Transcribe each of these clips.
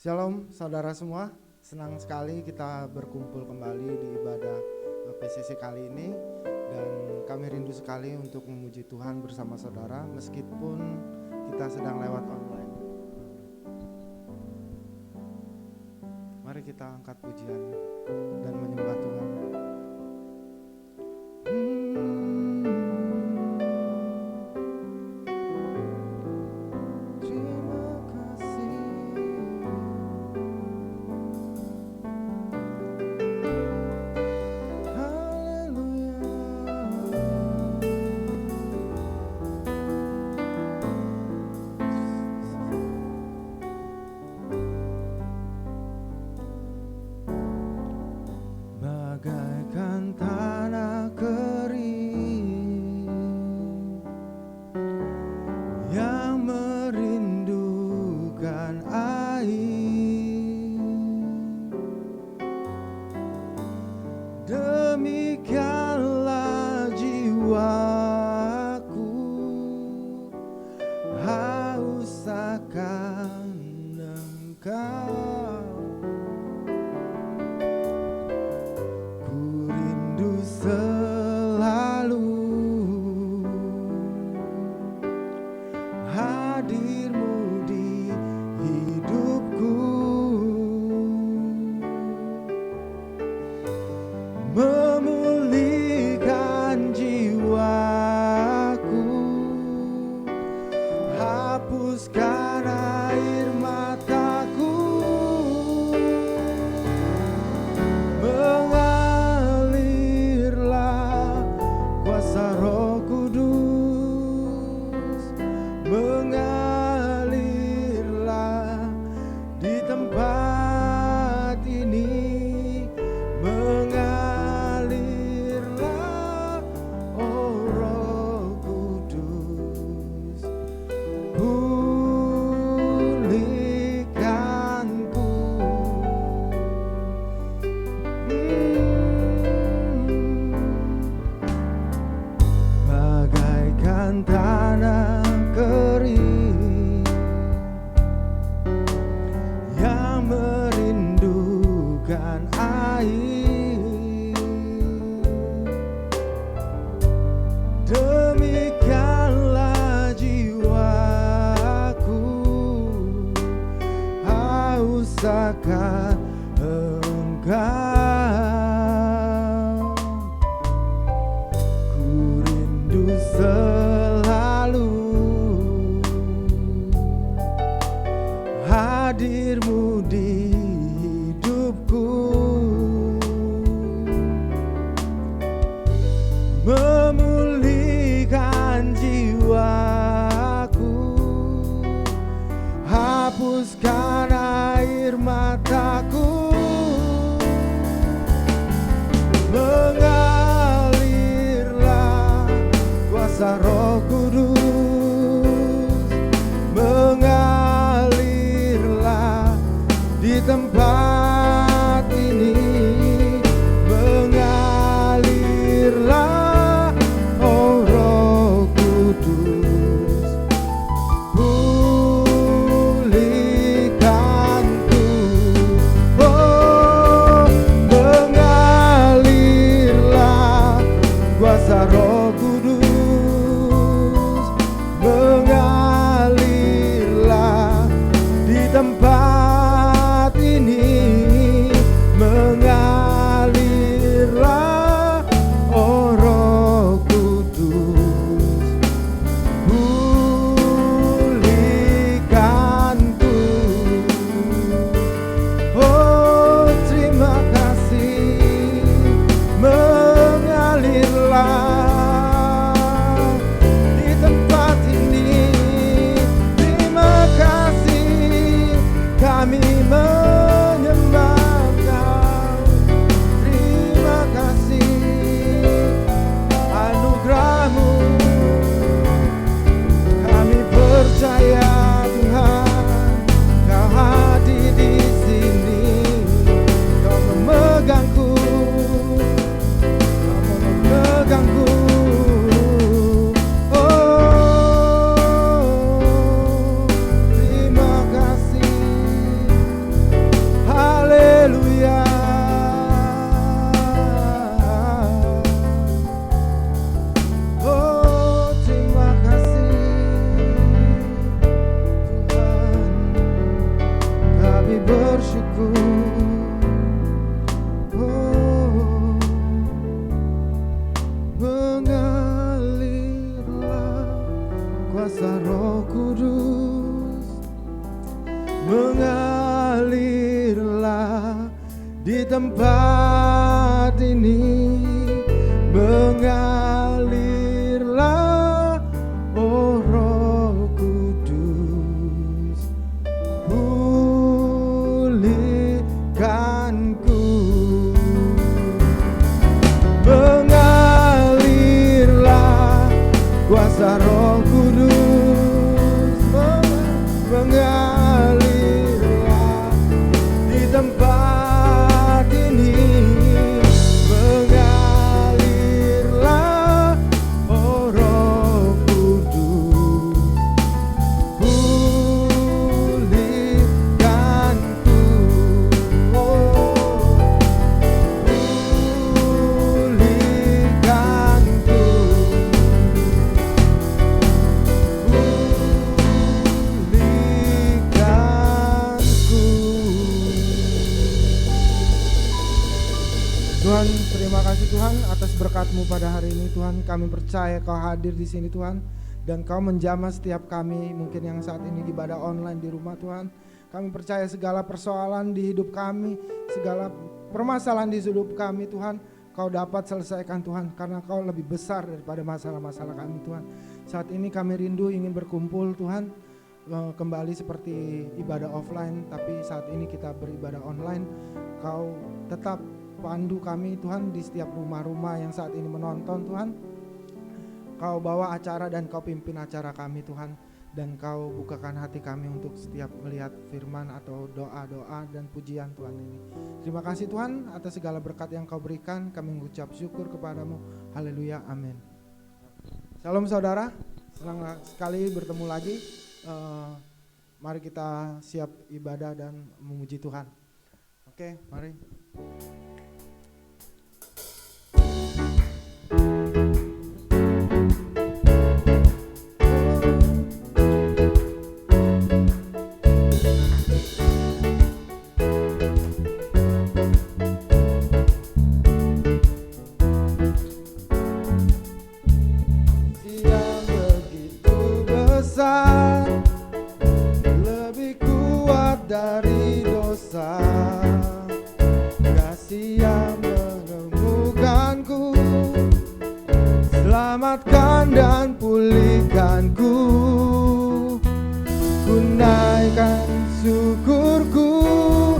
Shalom saudara semua, senang sekali kita berkumpul kembali di ibadah PCC kali ini. Dan kami rindu sekali untuk memuji Tuhan bersama saudara meskipun kita sedang lewat online. Mari kita angkat pujian dan menyembah Tuhan. Oh bersyukur. Mengalirlah kuasa Roh Kudus, mengalirlah di tempat ini, mengalirlah oh Roh Kudus, pulihkanku. Mengalirlah kuasa Roh Kudus, mengalirlah di tempat ini, mengalirlah oh Roh Kudus, pulihkanku, pulihkanku, Tuhan, terima kasih Tuhan atas berkat-Mu pada hari ini Tuhan. Kami percaya Kau hadir di sini Tuhan, dan Kau menjamah setiap kami mungkin yang saat ini ibadah online di rumah Tuhan. Kami percaya segala persoalan di hidup kami, segala permasalahan di hidup kami Tuhan, Kau dapat selesaikan Tuhan, karena Kau lebih besar daripada masalah-masalah kami Tuhan. Saat ini kami rindu ingin berkumpul Tuhan, kembali seperti ibadah offline, tapi saat ini kita beribadah online. Kau tetap pandu kami Tuhan di setiap rumah-rumah yang saat ini menonton Tuhan. Kau bawa acara dan Kau pimpin acara kami Tuhan, dan Kau bukakan hati kami untuk setiap melihat firman atau doa-doa dan pujian Tuhan ini. Terima kasih Tuhan atas segala berkat yang Kau berikan. Kami mengucap syukur kepadamu. Haleluya, amin. Salam saudara, senang sekali bertemu lagi. Mari kita siap ibadah dan memuji Tuhan. Oke, mari. Lebih kuat dari dosa, kasih yang menemukanku, selamatkan dan pulihkanku. Ku naikkan syukurku,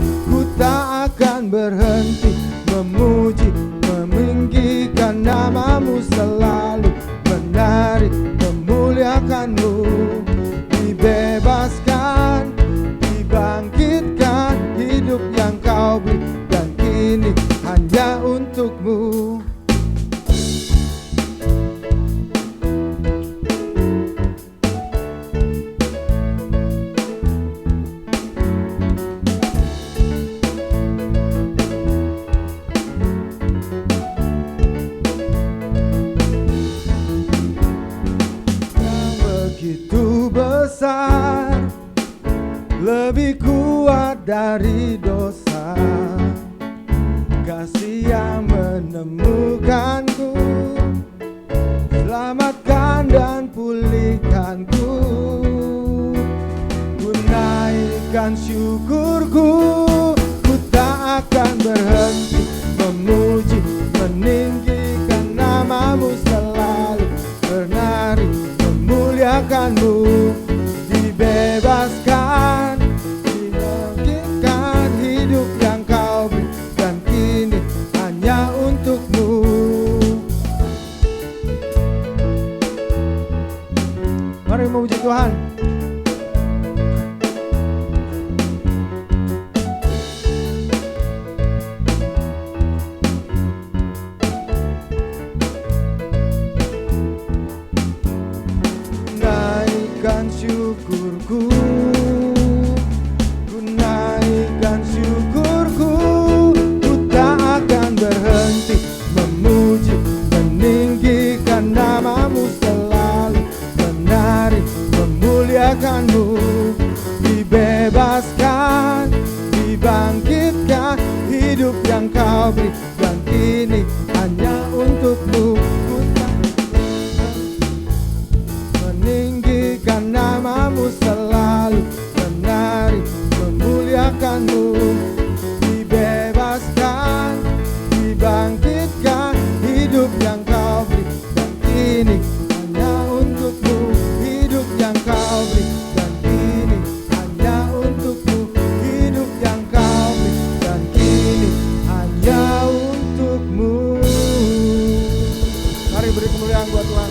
ku tak akan berhenti memuji, meninggikan nama-Mu selalu, menari, memuliakan-Mu. Dibebaskan, dibangkitkan, hidup yang Kau beri, dan kini hanya untuk-Mu. Besar, lebih kuat dari dosa, kasih yang menemukanku, selamatkan dan pulihkanku. Ku naikkan syukurku, ku tak akan berhenti memuji, meninggikan nama-Mu selalu, bernari, memuliakan-Mu. Dibebaskan, dimungkinkan, hidup yang Kau beri, dan kini hanya untuk-Mu. Mari memuji Tuhan. Syukurku, ku naikkan syukurku, ku tak akan berhenti memuji, meninggikan nama-Mu selalu, menari, memuliakan yang kau beri, dan kini hanya untukmu ku meninggikan namamu, selalu menari memuliakanmu. Dibebaskan, dibangkitkan, hidup yang kau beri, dan kini hanya untukmu. Hidup yang kau beri, dan kini hanya untukmu. Hidup yang kau beri, dan kini hanya untukmu. Mari beri kemuliaan buat Tuhan.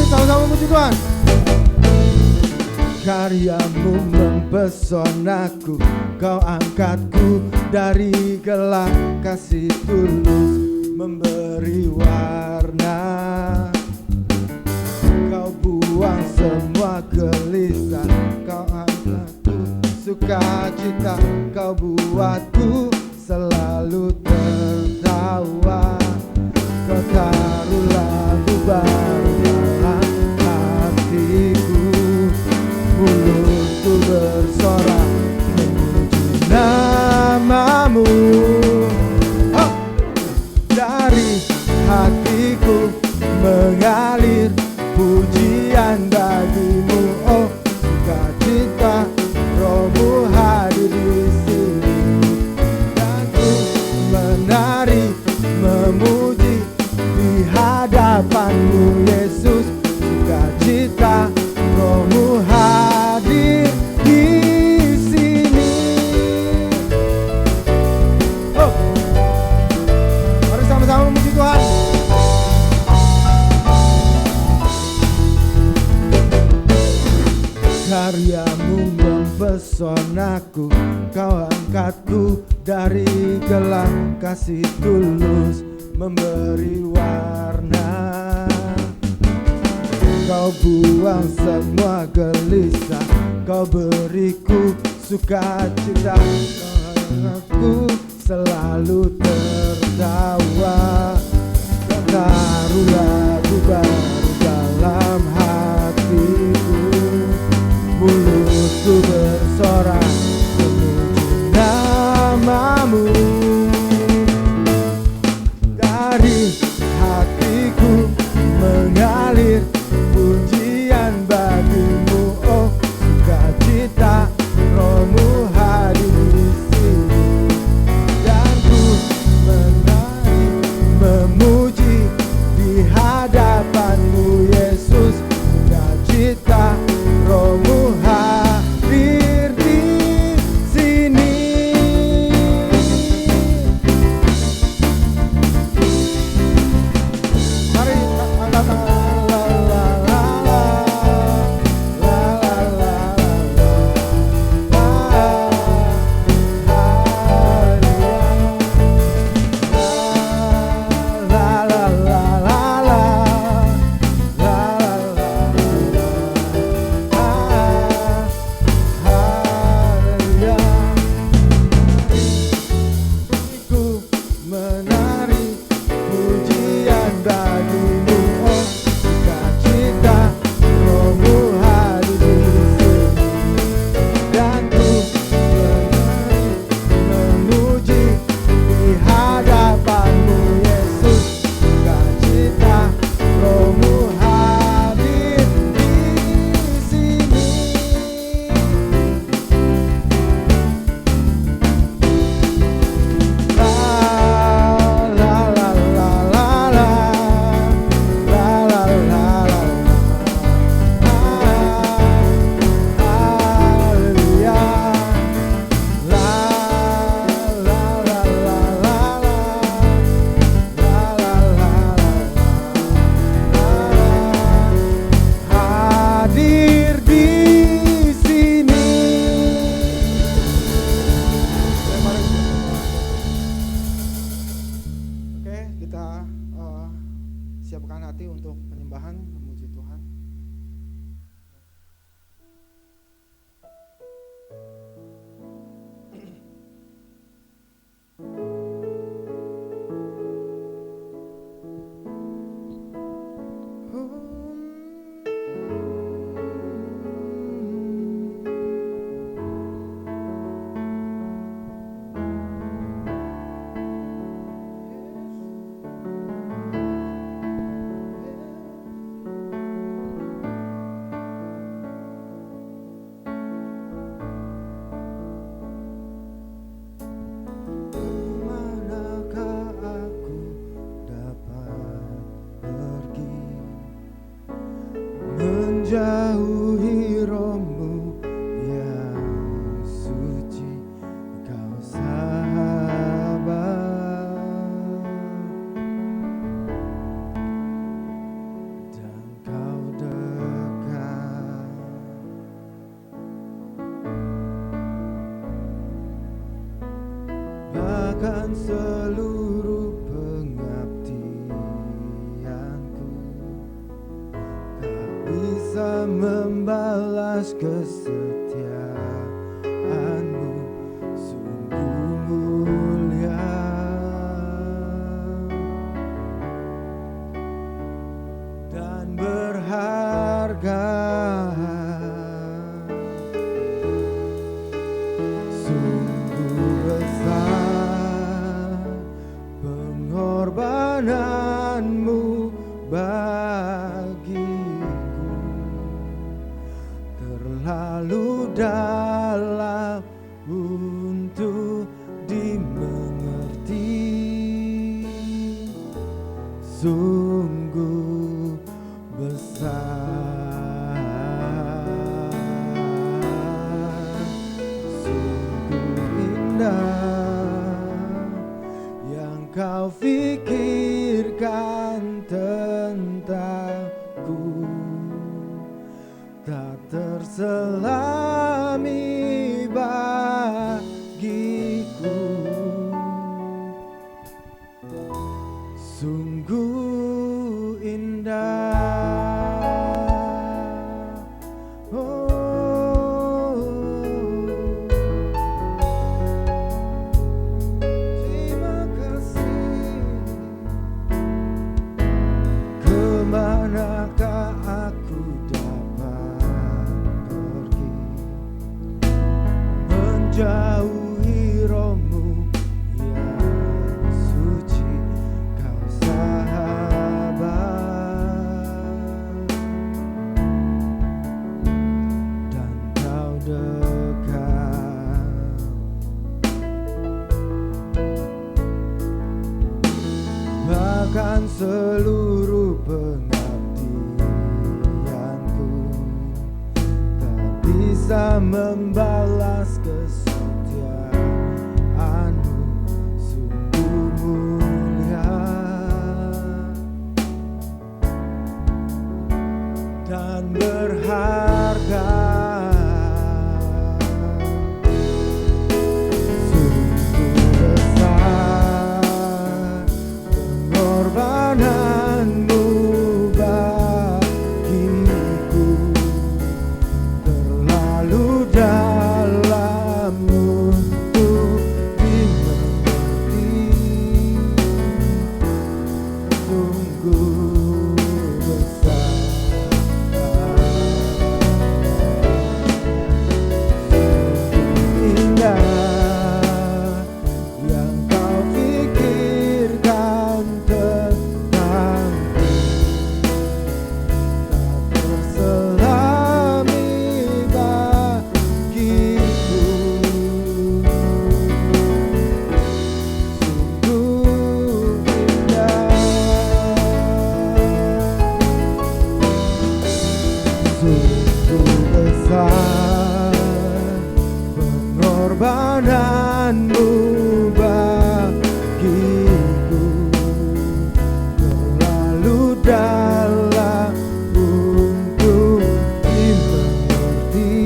Sama-sama puji Tuhan. Karyamu mempesonaku, kau angkatku dari gelap, kasih tulus memberi warna. Kau buang semua gelisah, kau angkatku sukacita, kau buatku selalu tertawa. Kau taruh lagu baru dalam hatiku, mulutku bersorak memuji namamu. Oh, dari hatiku mengalir pujian bagimu. Oh, sukacita Rohmu hadir di sini, dan ku menari memuji di hadapanmu Yesus. Sukacita Rohmu hadir di sini. Oh, mari sama-sama memuji Tuhan. Karyamu mempesonaku, kau angkatku dari gelap, kasih tulus memberi warna. Kau buang semua gelisah, kau beriku sukacita, aku selalu tertawa. Kau taruh lagu baru dalam hatiku, mulutku bersorak memuji namamu. Dari hatiku mengalir pujian bagimu. Oh, sukacita Rohmu hadir di sini, dan ku menari memuji di hadapan bahkan seluruh pengabdianku tak bisa membalas kesetiaanmu, sungguh mulia dan berharga. Pengorbananmu bagiku terlalu dalam untuk dimengerti, sungguh besar, sungguh indah kau pikirkan tentangku, tak terselami bagiku, sungguh indah. Manakah aku dapat pergi menjauhi rohmu yang suci, kau sahabat dan kau dekat, bahkan seluruh pengabdianku tak bisa membalas kesetiaanmu, sungguh mulia dan berharga. Pengorbananmu bagiku terlalu dalam untuk dimengerti,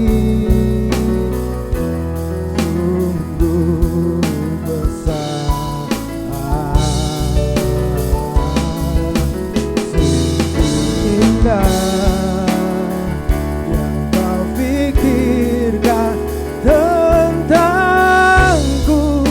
sungguh besar, sungguh indah yang kau pikirkan tentangku,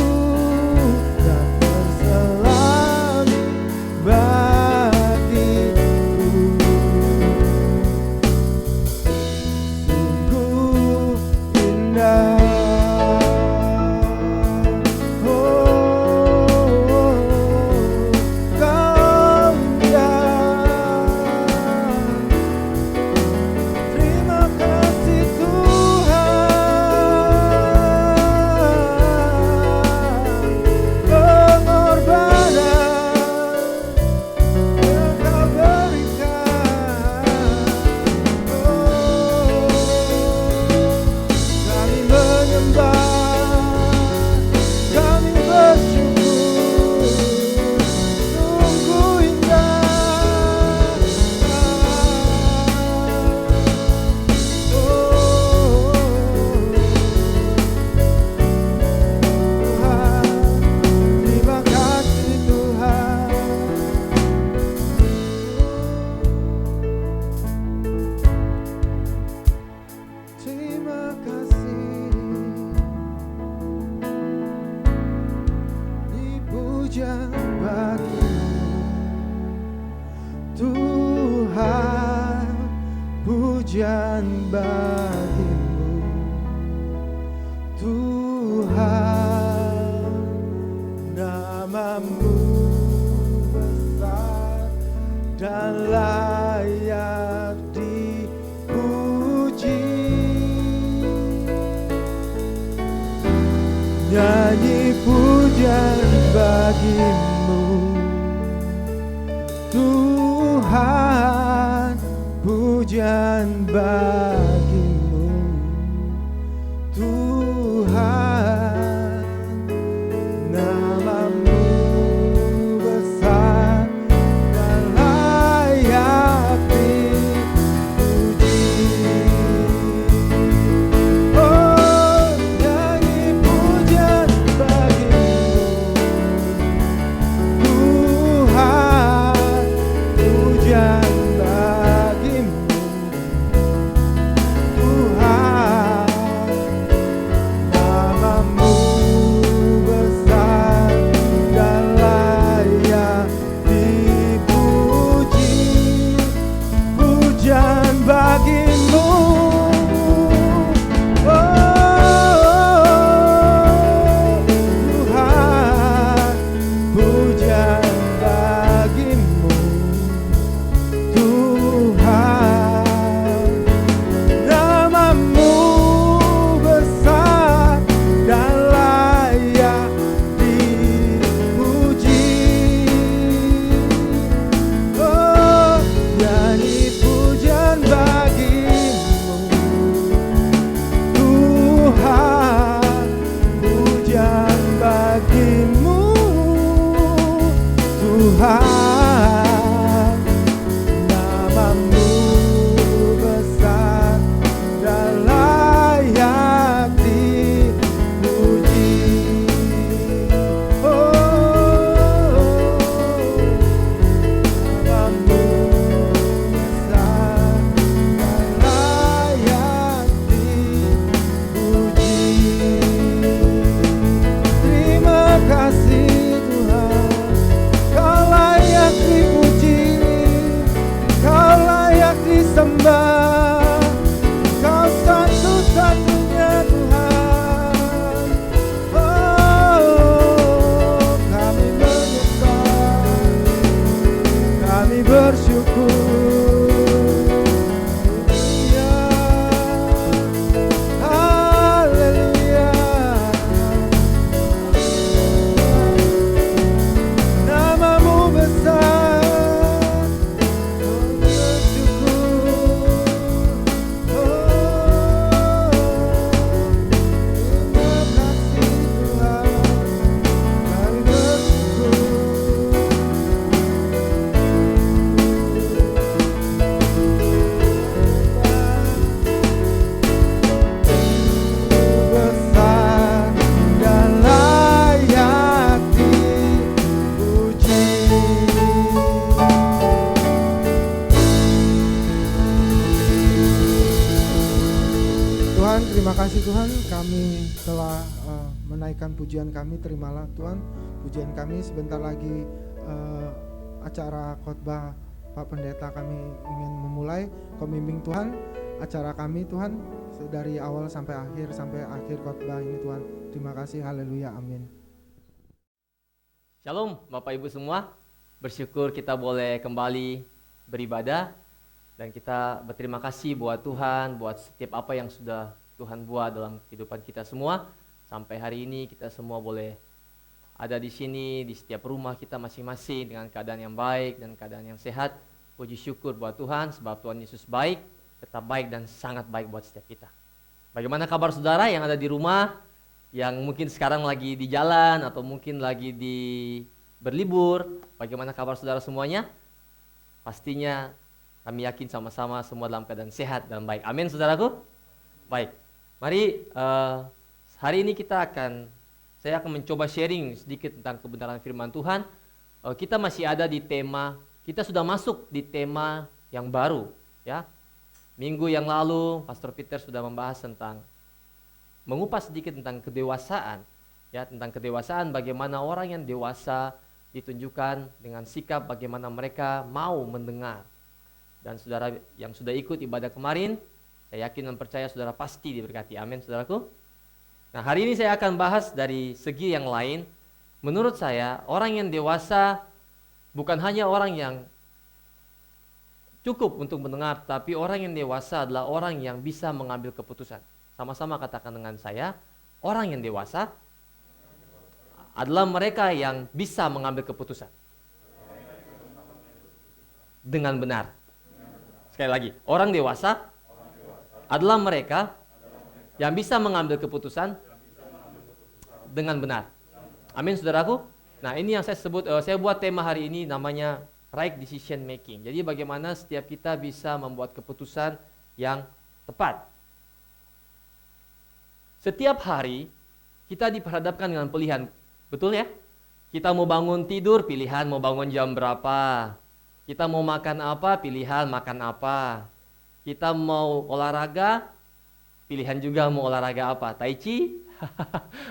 Tuhan, namamu besar dan layak dipuji. Nyanyi pujian bagimu Tuhan, pujian bagimu Tuhan, namamu besar dan layak dipuji. Oh, nyanyi pujian bagimu Tuhan, pujian bagimu Tuhan, namamu besar dan layak dipuji. Pujian bagimu, oh Tuhan, pujian bagimu Tuhan, namamu besar dan layak dipuji. Oh, nyanyi pujian bagimu Tuhan, pujian bagimu Tuhan, namamu besar dan layak dipuji. Oh, namamu besar dan layak dipuji. Terima kasih Tuhan, Kau layak dipuji, Kau layak disembah, Kau satu-satunya Tuhan. Oh, kami menyembah, kami bersyukur. Haleluya, namamu besar, bersyukur. Oh, terima kasih Tuhan, kami bersyukur. Besar dan layak dipuji. Tuhan, terima kasih Tuhan, kami telah menaikkan pujian kami. Terimalah Tuhan pujian kami. Sebentar lagi acara khotbah Pak Pendeta kami ingin memulai. Kau bimbing Tuhan acara kami Tuhan, dari awal sampai akhir khotbah ini Tuhan. Terima kasih, haleluya, amin. Shalom Bapak Ibu semua, bersyukur kita boleh kembali beribadah dan kita berterima kasih buat Tuhan, buat setiap apa yang sudah Tuhan buat dalam kehidupan kita semua. Sampai hari ini kita semua boleh ada di sini, di setiap rumah kita masing-masing dengan keadaan yang baik dan keadaan yang sehat. Puji syukur buat Tuhan sebab Tuhan Yesus baik, tetap baik dan sangat baik buat setiap kita. Bagaimana kabar saudara yang ada di rumah, yang mungkin sekarang lagi di jalan atau mungkin lagi berlibur? Bagaimana kabar saudara semuanya? Pastinya kami yakin sama-sama semua dalam keadaan sehat dan baik. Amin saudaraku? Baik, mari hari ini saya akan mencoba sharing sedikit tentang kebenaran firman Tuhan. Kita masih ada di tema, kita sudah masuk di tema yang baru ya. Minggu yang lalu Pastor Peter sudah membahas tentang mengupas sedikit tentang kedewasaan ya, tentang kedewasaan, bagaimana orang yang dewasa ditunjukkan dengan sikap bagaimana mereka mau mendengar. Dan saudara yang sudah ikut ibadah kemarin, saya yakin dan percaya saudara pasti diberkati. Amin saudaraku. Nah, hari ini saya akan bahas dari segi yang lain. Menurut saya, orang yang dewasa bukan hanya orang yang cukup untuk mendengar, tapi orang yang dewasa adalah orang yang bisa mengambil keputusan. Sama-sama katakan dengan saya, orang yang dewasa adalah mereka yang bisa mengambil keputusan dengan benar. Sekali lagi, orang dewasa adalah mereka yang bisa mengambil keputusan dengan benar. Amin, saudaraku. Nah, ini yang saya buat tema hari ini namanya right decision making. Jadi bagaimana setiap kita bisa membuat keputusan yang tepat. Setiap hari kita diperhadapkan dengan pilihan, betul ya? Kita mau bangun tidur, pilihan mau bangun jam berapa. Kita mau makan apa, pilihan makan apa. Kita mau olahraga, pilihan juga mau olahraga apa, tai chi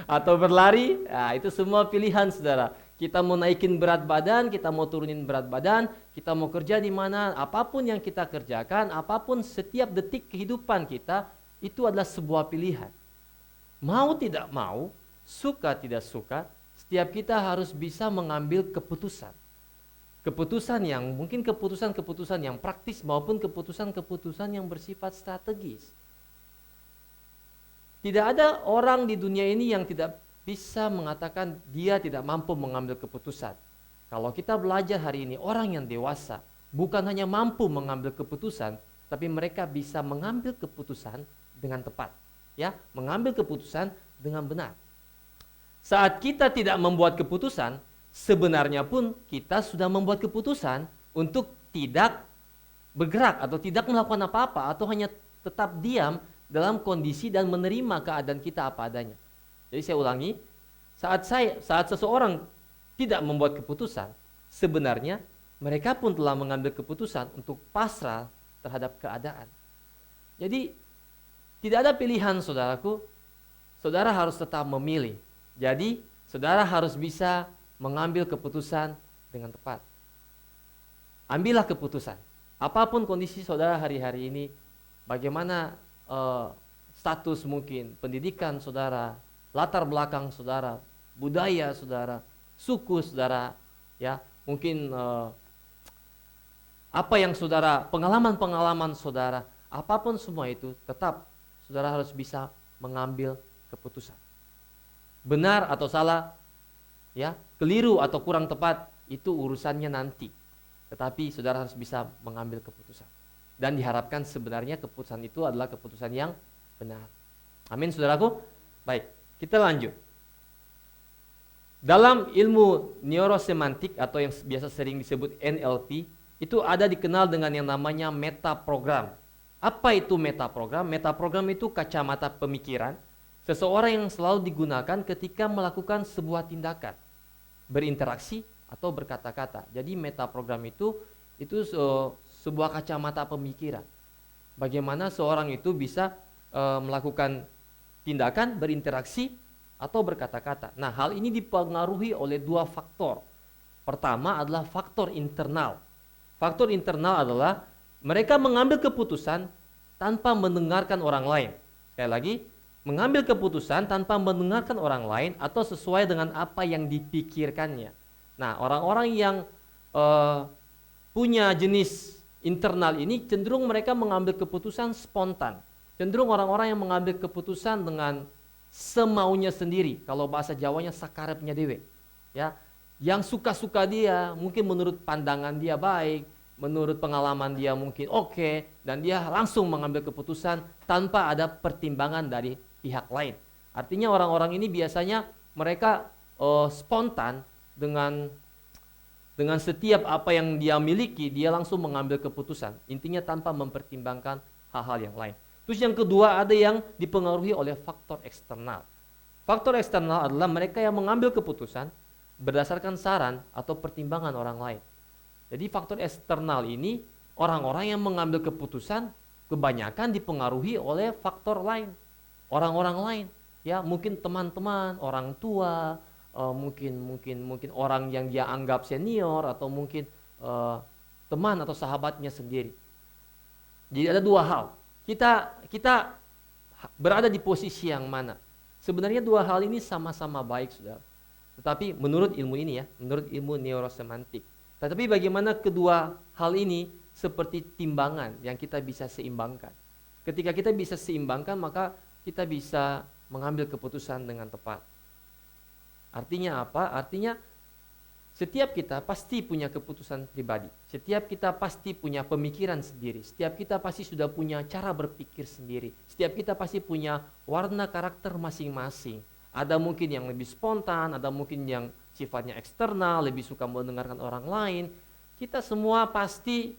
atau berlari. Nah, itu semua pilihan, saudara. Kita mau naikin berat badan, kita mau turunin berat badan, kita mau kerja di mana, apapun yang kita kerjakan, apapun setiap detik kehidupan kita, itu adalah sebuah pilihan. Mau tidak mau, suka tidak suka, setiap kita harus bisa mengambil keputusan. Keputusan yang mungkin keputusan-keputusan yang praktis maupun keputusan-keputusan yang bersifat strategis. Tidak ada orang di dunia ini yang tidak bisa mengatakan dia tidak mampu mengambil keputusan. Kalau kita belajar hari ini, orang yang dewasa bukan hanya mampu mengambil keputusan, tapi mereka bisa mengambil keputusan dengan tepat, ya, mengambil keputusan dengan benar. Saat kita tidak membuat keputusan, sebenarnya pun kita sudah membuat keputusan untuk tidak bergerak atau tidak melakukan apa-apa atau hanya tetap diam dalam kondisi dan menerima keadaan kita apa adanya. Jadi saya ulangi, saat seseorang tidak membuat keputusan, sebenarnya mereka pun telah mengambil keputusan untuk pasrah terhadap keadaan. Jadi tidak ada pilihan, saudaraku. Saudara harus tetap memilih. Jadi saudara harus bisa mengambil keputusan dengan tepat. Ambillah keputusan. Apapun kondisi saudara hari-hari ini, bagaimana status mungkin, pendidikan saudara, latar belakang saudara, budaya saudara, suku saudara, ya, mungkin apa yang saudara, pengalaman-pengalaman saudara, apapun semua itu, tetap saudara harus bisa mengambil keputusan. Benar atau salah, ya, keliru atau kurang tepat, itu urusannya nanti. Tetapi saudara harus bisa mengambil keputusan. Dan diharapkan sebenarnya keputusan itu adalah keputusan yang benar. Amin, saudaraku. Baik, kita lanjut. Dalam ilmu neurosemantik atau yang biasa sering disebut NLP, itu ada dikenal dengan yang namanya metaprogram. Apa itu metaprogram? Metaprogram itu kacamata pemikiran seseorang yang selalu digunakan ketika melakukan sebuah tindakan, berinteraksi atau berkata-kata. Jadi metaprogram itu sebuah kacamata pemikiran. Bagaimana seorang itu bisa melakukan tindakan, berinteraksi atau berkata-kata. Nah, hal ini dipengaruhi oleh dua faktor. Pertama adalah faktor internal. Faktor internal adalah mereka mengambil keputusan tanpa mendengarkan orang lain. Sekali lagi, mengambil keputusan tanpa mendengarkan orang lain atau sesuai dengan apa yang dipikirkannya. Nah, orang-orang yang punya jenis internal ini cenderung mereka mengambil keputusan spontan. Cenderung orang-orang yang mengambil keputusan dengan semaunya sendiri. Kalau bahasa Jawanya sakarepnya dewe. Ya, yang suka-suka dia, mungkin menurut pandangan dia baik, menurut pengalaman dia mungkin oke, dan dia langsung mengambil keputusan tanpa ada pertimbangan dari pihak lain. Artinya orang-orang ini biasanya mereka spontan dengan setiap apa yang dia miliki, dia langsung mengambil keputusan. Intinya tanpa mempertimbangkan hal-hal yang lain. Terus yang kedua ada yang dipengaruhi oleh faktor eksternal. Faktor eksternal adalah mereka yang mengambil keputusan berdasarkan saran atau pertimbangan orang lain. Jadi faktor eksternal ini orang-orang yang mengambil keputusan kebanyakan dipengaruhi oleh faktor lain. Orang-orang lain, ya, mungkin teman-teman, orang tua, mungkin orang yang dia anggap senior atau mungkin teman atau sahabatnya sendiri. Jadi ada dua hal. Kita berada di posisi yang mana? Sebenarnya dua hal ini sama-sama baik, saudara. Tetapi menurut ilmu ini ya, menurut ilmu neurosemantik. Tetapi bagaimana kedua hal ini seperti timbangan yang kita bisa seimbangkan. Ketika kita bisa seimbangkan, maka kita bisa mengambil keputusan dengan tepat. Artinya apa? Artinya setiap kita pasti punya keputusan pribadi. Setiap kita pasti punya pemikiran sendiri. Setiap kita pasti sudah punya cara berpikir sendiri. Setiap kita pasti punya warna karakter masing-masing. Ada mungkin yang lebih spontan, ada mungkin yang sifatnya eksternal, lebih suka mendengarkan orang lain. Kita semua pasti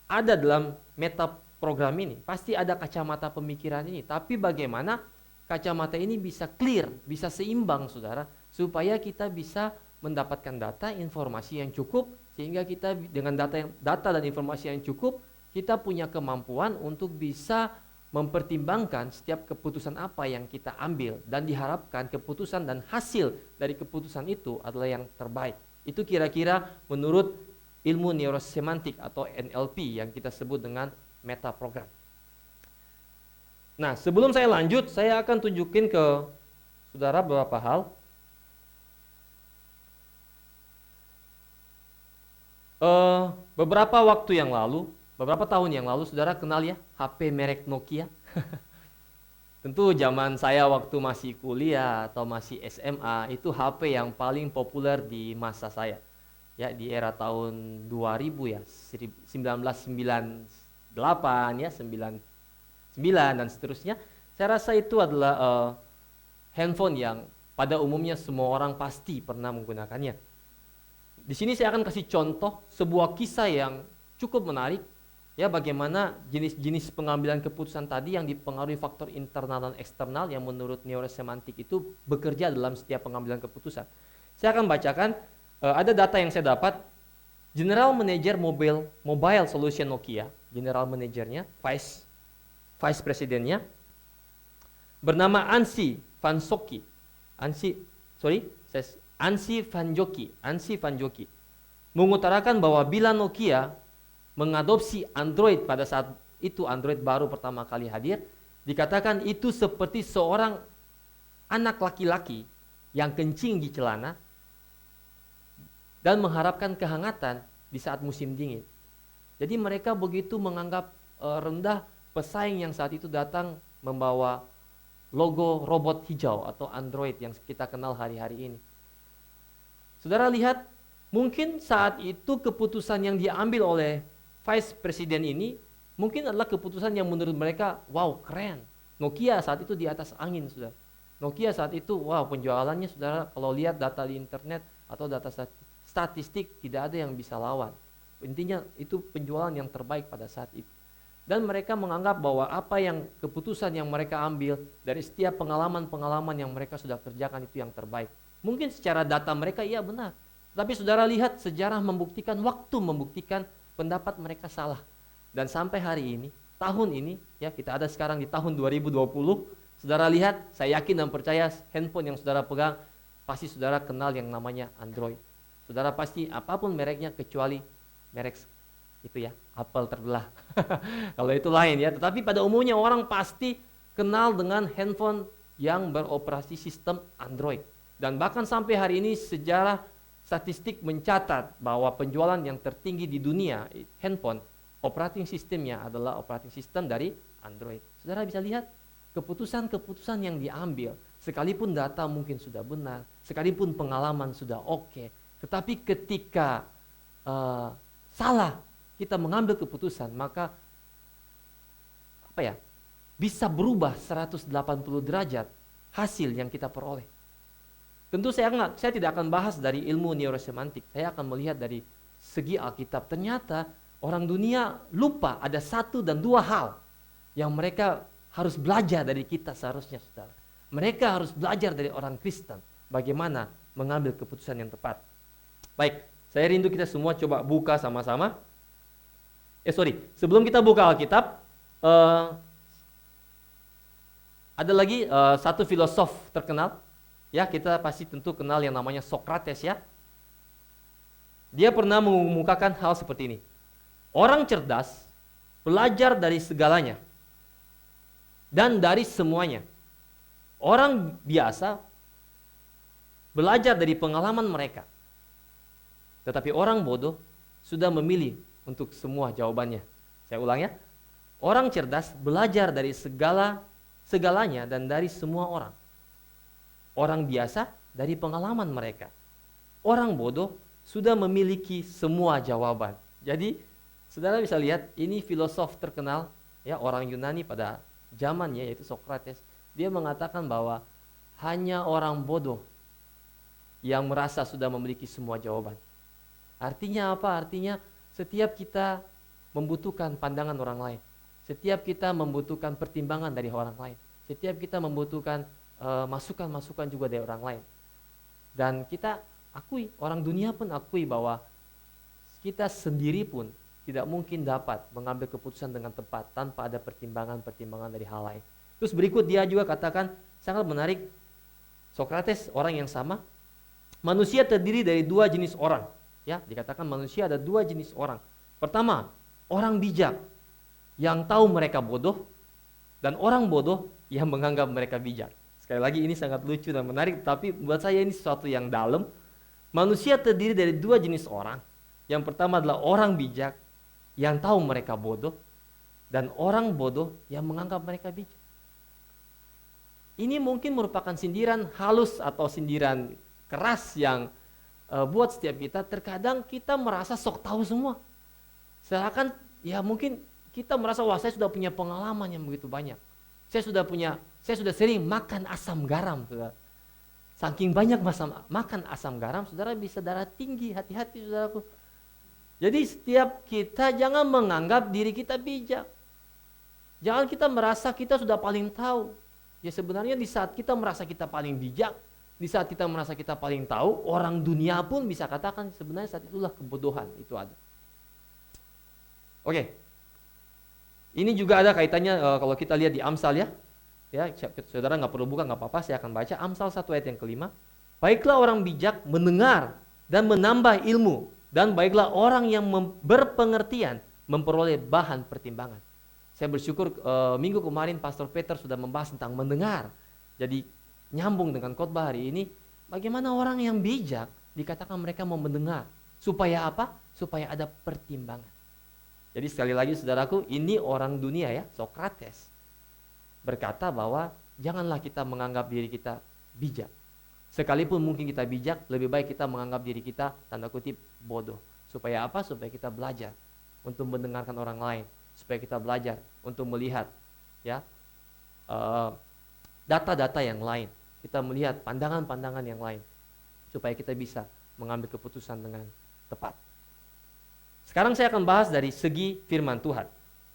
ada dalam meta program ini. Pasti ada kacamata pemikiran ini. Tapi bagaimana kacamata ini bisa clear, bisa seimbang, saudara, supaya kita bisa mendapatkan data, informasi yang cukup, sehingga kita dengan data dan informasi yang cukup, kita punya kemampuan untuk bisa mempertimbangkan setiap keputusan apa yang kita ambil, dan diharapkan keputusan dan hasil dari keputusan itu adalah yang terbaik. Itu kira-kira menurut ilmu neurosemantik atau NLP yang kita sebut dengan meta program. Nah, sebelum saya lanjut, saya akan tunjukin ke saudara beberapa hal. Beberapa waktu yang lalu, beberapa tahun yang lalu, saudara kenal ya HP merek Nokia? Tentu zaman saya waktu masih kuliah atau masih SMA, itu HP yang paling populer di masa saya. Ya, di era tahun 2000 ya, 1998 ya, 99 dan seterusnya. Saya rasa itu adalah handphone yang pada umumnya semua orang pasti pernah menggunakannya. Di sini saya akan kasih contoh sebuah kisah yang cukup menarik, ya, bagaimana jenis-jenis pengambilan keputusan tadi yang dipengaruhi faktor internal dan eksternal yang menurut neurosemantik itu bekerja dalam setiap pengambilan keputusan. Saya akan bacakan, ada data yang saya dapat. General Manager Mobile Solution Nokia, General Managernya, Vice Presidennya, bernama Anssi Van Joki mengutarakan bahwa bila Nokia mengadopsi Android pada saat itu, Android baru pertama kali hadir, dikatakan itu seperti seorang anak laki-laki yang kencing di celana dan mengharapkan kehangatan di saat musim dingin. Jadi mereka begitu menganggap rendah pesaing yang saat itu datang membawa logo robot hijau atau Android yang kita kenal hari-hari ini. Saudara lihat, mungkin saat itu keputusan yang diambil oleh Vice Presiden ini mungkin adalah keputusan yang menurut mereka, wow, keren. Nokia saat itu di atas angin, saudara. Nokia saat itu, wow, penjualannya, saudara, kalau lihat data di internet atau data statistik, tidak ada yang bisa lawan. Intinya itu penjualan yang terbaik pada saat itu. Dan mereka menganggap bahwa apa yang keputusan yang mereka ambil dari setiap pengalaman-pengalaman yang mereka sudah kerjakan itu yang terbaik. Mungkin secara data mereka iya benar. Tapi saudara lihat, sejarah membuktikan, waktu membuktikan pendapat mereka salah. Dan sampai hari ini, tahun ini, ya, kita ada sekarang di tahun 2020, saudara lihat, saya yakin dan percaya handphone yang saudara pegang, pasti saudara kenal yang namanya Android. Saudara pasti apapun mereknya kecuali merek itu ya, Apple terbelah. Kalau itu lain ya, tetapi pada umumnya orang pasti kenal dengan handphone yang beroperasi sistem Android. Dan bahkan sampai hari ini sejarah statistik mencatat bahwa penjualan yang tertinggi di dunia handphone, operating sistemnya adalah operating system dari Android. Saudara bisa lihat keputusan-keputusan yang diambil, sekalipun data mungkin sudah benar, sekalipun pengalaman sudah oke, tetapi ketika salah kita mengambil keputusan, maka bisa berubah 180 derajat hasil yang kita peroleh. Tentu saya tidak akan bahas dari ilmu neurosemantik. Saya akan melihat dari segi Alkitab. Ternyata orang dunia lupa ada 1 dan 2 hal yang mereka harus belajar dari kita seharusnya, saudara. Mereka harus belajar dari orang Kristen bagaimana mengambil keputusan yang tepat. Baik, saya rindu kita semua coba buka sama-sama. Sebelum kita buka Alkitab, ada lagi satu filosof terkenal. Ya, kita pasti tentu kenal yang namanya Socrates ya. Dia pernah mengemukakan hal seperti ini. Orang cerdas belajar dari segalanya dan dari semuanya. Orang biasa belajar dari pengalaman mereka. Tetapi orang bodoh sudah memilih untuk semua jawabannya. Saya ulang ya. Orang cerdas belajar dari segalanya dan dari semua orang. Orang biasa dari pengalaman mereka. Orang bodoh sudah memiliki semua jawaban. Jadi, saudara bisa lihat ini filosof terkenal ya, orang Yunani pada zamannya yaitu Socrates. Dia mengatakan bahwa hanya orang bodoh yang merasa sudah memiliki semua jawaban. Artinya apa? Artinya setiap kita membutuhkan pandangan orang lain. Setiap kita membutuhkan pertimbangan dari orang lain. Setiap kita membutuhkan masukan-masukan juga dari orang lain. Dan kita akui, orang dunia pun akui bahwa kita sendiri pun tidak mungkin dapat mengambil keputusan dengan tepat tanpa ada pertimbangan-pertimbangan dari hal lain. Terus berikut dia juga katakan, sangat menarik, Socrates orang yang sama, manusia terdiri dari dua jenis orang. Ya, dikatakan manusia ada dua jenis orang. Pertama, orang bijak yang tahu mereka bodoh, dan orang bodoh yang menganggap mereka bijak. Sekali lagi ini sangat lucu dan menarik, tapi buat saya ini sesuatu yang dalam. Manusia terdiri dari dua jenis orang. Yang pertama adalah orang bijak yang tahu mereka bodoh, dan orang bodoh yang menganggap mereka bijak. Ini mungkin merupakan sindiran halus atau sindiran keras yang buat setiap kita. Terkadang kita merasa sok tahu semua. Seakan ya mungkin kita merasa, wah saya sudah punya pengalaman yang begitu banyak. Saya sudah sering makan asam garam, saudara. Saking banyak makan asam garam, saudara bisa darah tinggi, hati-hati saudaraku. Jadi setiap kita jangan menganggap diri kita bijak. Jangan kita merasa kita sudah paling tahu. Ya sebenarnya di saat kita merasa kita paling bijak, di saat kita merasa kita paling tahu, orang dunia pun bisa katakan sebenarnya saat itulah kebodohan itu ada. Oke. Ini juga ada kaitannya kalau kita lihat di Amsal ya. Ya, saudara nggak perlu buka, nggak apa-apa, saya akan baca Amsal 1 ayat yang ke-5. Baiklah orang bijak mendengar dan menambah ilmu, dan baiklah orang yang berpengertian memperoleh bahan pertimbangan. Saya bersyukur minggu kemarin Pastor Peter sudah membahas tentang mendengar. Jadi nyambung dengan khotbah hari ini, bagaimana orang yang bijak dikatakan mereka mau mendengar. Supaya apa? Supaya ada pertimbangan. Jadi sekali lagi saudaraku, ini orang dunia ya, Socrates berkata bahwa janganlah kita menganggap diri kita bijak. Sekalipun mungkin kita bijak, lebih baik kita menganggap diri kita tanda kutip bodoh. Supaya apa? Supaya kita belajar untuk mendengarkan orang lain, supaya kita belajar untuk melihat ya data-data yang lain, kita melihat pandangan-pandangan yang lain, supaya kita bisa mengambil keputusan dengan tepat. Sekarang saya akan bahas dari segi firman Tuhan.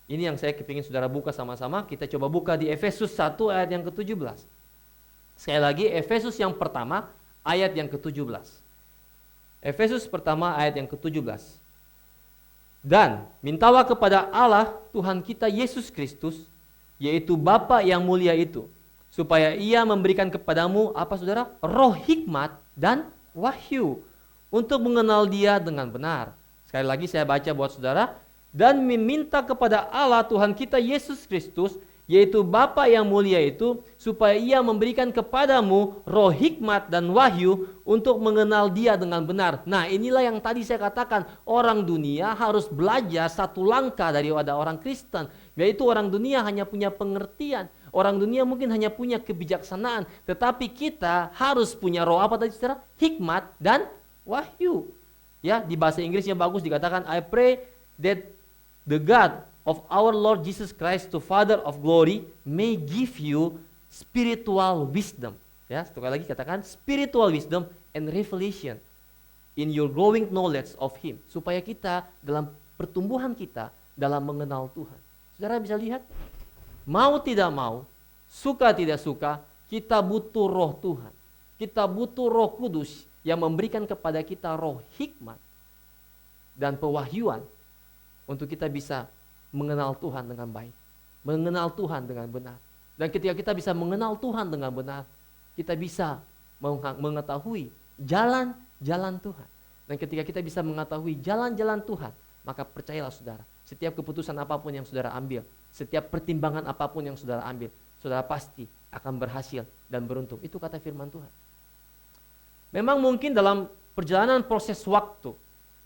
Ini yang saya kepingin saudara buka sama-sama. Kita coba buka di Efesus 1 ayat yang ke-17. Sekali lagi Efesus yang pertama ayat yang ke-17. Efesus pertama ayat yang ke-17. Dan mintalah kepada Allah Tuhan kita Yesus Kristus, yaitu Bapa yang mulia itu, supaya Ia memberikan kepadamu apa saudara? Roh hikmat dan wahyu untuk mengenal Dia dengan benar. Sekali lagi saya baca buat saudara. Dan meminta kepada Allah Tuhan kita Yesus Kristus, yaitu Bapa yang mulia itu, supaya Ia memberikan kepadamu roh hikmat dan wahyu untuk mengenal Dia dengan benar. Nah inilah yang tadi saya katakan, orang dunia harus belajar satu langkah daripada orang Kristen, yaitu orang dunia hanya punya pengertian, orang dunia mungkin hanya punya kebijaksanaan, tetapi kita harus punya roh apa tadi saudara? Hikmat dan wahyu. Ya, di bahasa Inggrisnya bagus dikatakan, I pray that the God of our Lord Jesus Christ, the Father of glory, may give you spiritual wisdom. Ya, sekali lagi katakan spiritual wisdom and revelation in your growing knowledge of Him, supaya kita dalam pertumbuhan kita dalam mengenal Tuhan. Saudara bisa lihat, mau tidak mau, suka tidak suka, kita butuh roh Tuhan. Kita butuh Roh Kudus yang memberikan kepada kita roh hikmat dan pewahyuan untuk kita bisa mengenal Tuhan dengan baik, mengenal Tuhan dengan benar. Dan ketika kita bisa mengenal Tuhan dengan benar, kita bisa mengetahui jalan-jalan Tuhan. Dan ketika kita bisa mengetahui jalan-jalan Tuhan, maka percayalah saudara, setiap keputusan apapun yang saudara ambil, setiap pertimbangan apapun yang saudara ambil, saudara pasti akan berhasil dan beruntung. Itu kata firman Tuhan. Memang mungkin dalam perjalanan proses waktu,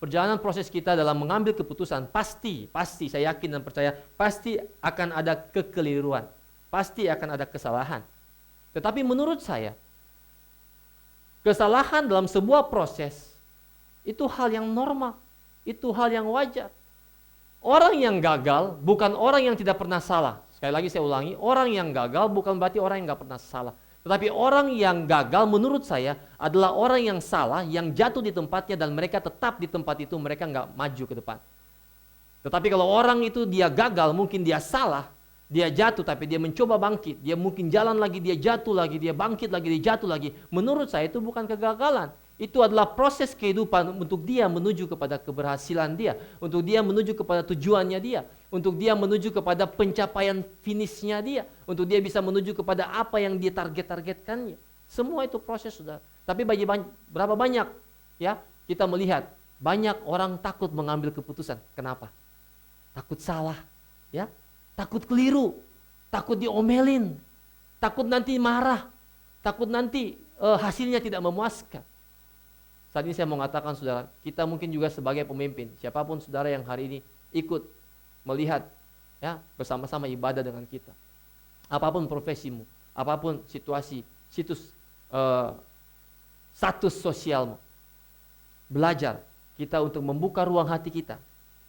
perjalanan proses kita dalam mengambil keputusan, pasti saya yakin dan percaya, pasti akan ada kekeliruan, pasti akan ada kesalahan. Tetapi menurut saya, kesalahan dalam sebuah proses itu hal yang normal, itu hal yang wajar. Orang yang gagal bukan orang yang tidak pernah salah. Sekali lagi saya ulangi, orang yang gagal bukan berarti orang yang gak pernah salah. Tetapi orang yang gagal menurut saya adalah orang yang salah, yang jatuh di tempatnya dan mereka tetap di tempat itu, mereka gak maju ke depan. Tetapi kalau orang itu dia gagal, mungkin dia salah, dia jatuh tapi dia mencoba bangkit, dia mungkin jalan lagi, dia jatuh lagi, dia bangkit lagi, dia jatuh lagi. Menurut saya itu bukan kegagalan. Itu adalah proses kehidupan untuk dia menuju kepada keberhasilan dia, untuk dia menuju kepada tujuannya dia, untuk dia menuju kepada pencapaian finishnya dia, untuk dia bisa menuju kepada apa yang dia targetkannya. Semua itu proses, saudara. Tapi berapa banyak ya kita melihat banyak orang takut mengambil keputusan. Kenapa? Takut salah, ya, takut keliru, takut diomelin, takut nanti marah, takut nanti hasilnya tidak memuaskan. Saat ini saya mau mengatakan, saudara, kita mungkin juga sebagai pemimpin, siapapun saudara yang hari ini ikut melihat ya bersama-sama ibadah dengan kita. Apapun profesimu, apapun situasi, status sosialmu. Belajar kita untuk membuka ruang hati kita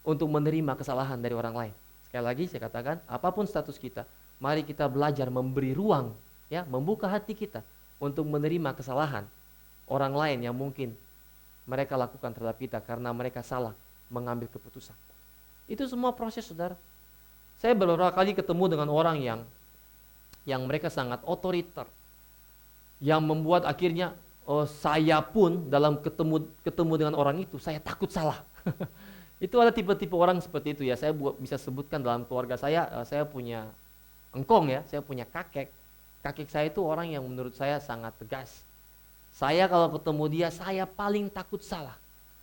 untuk menerima kesalahan dari orang lain. Sekali lagi saya katakan, apapun status kita, mari kita belajar memberi ruang, ya, membuka hati kita untuk menerima kesalahan orang lain yang mungkin mereka lakukan terhadap kita karena mereka salah mengambil keputusan. Itu semua proses, saudara. Saya beberapa kali ketemu dengan orang yang mereka sangat otoriter, yang membuat akhirnya saya pun dalam ketemu dengan orang itu, saya takut salah. Itu ada tipe-tipe orang seperti itu ya. Saya bisa sebutkan dalam keluarga saya punya engkong ya, saya punya kakek. Kakek saya itu orang yang menurut saya sangat tegas. Saya kalau ketemu dia, saya paling takut salah.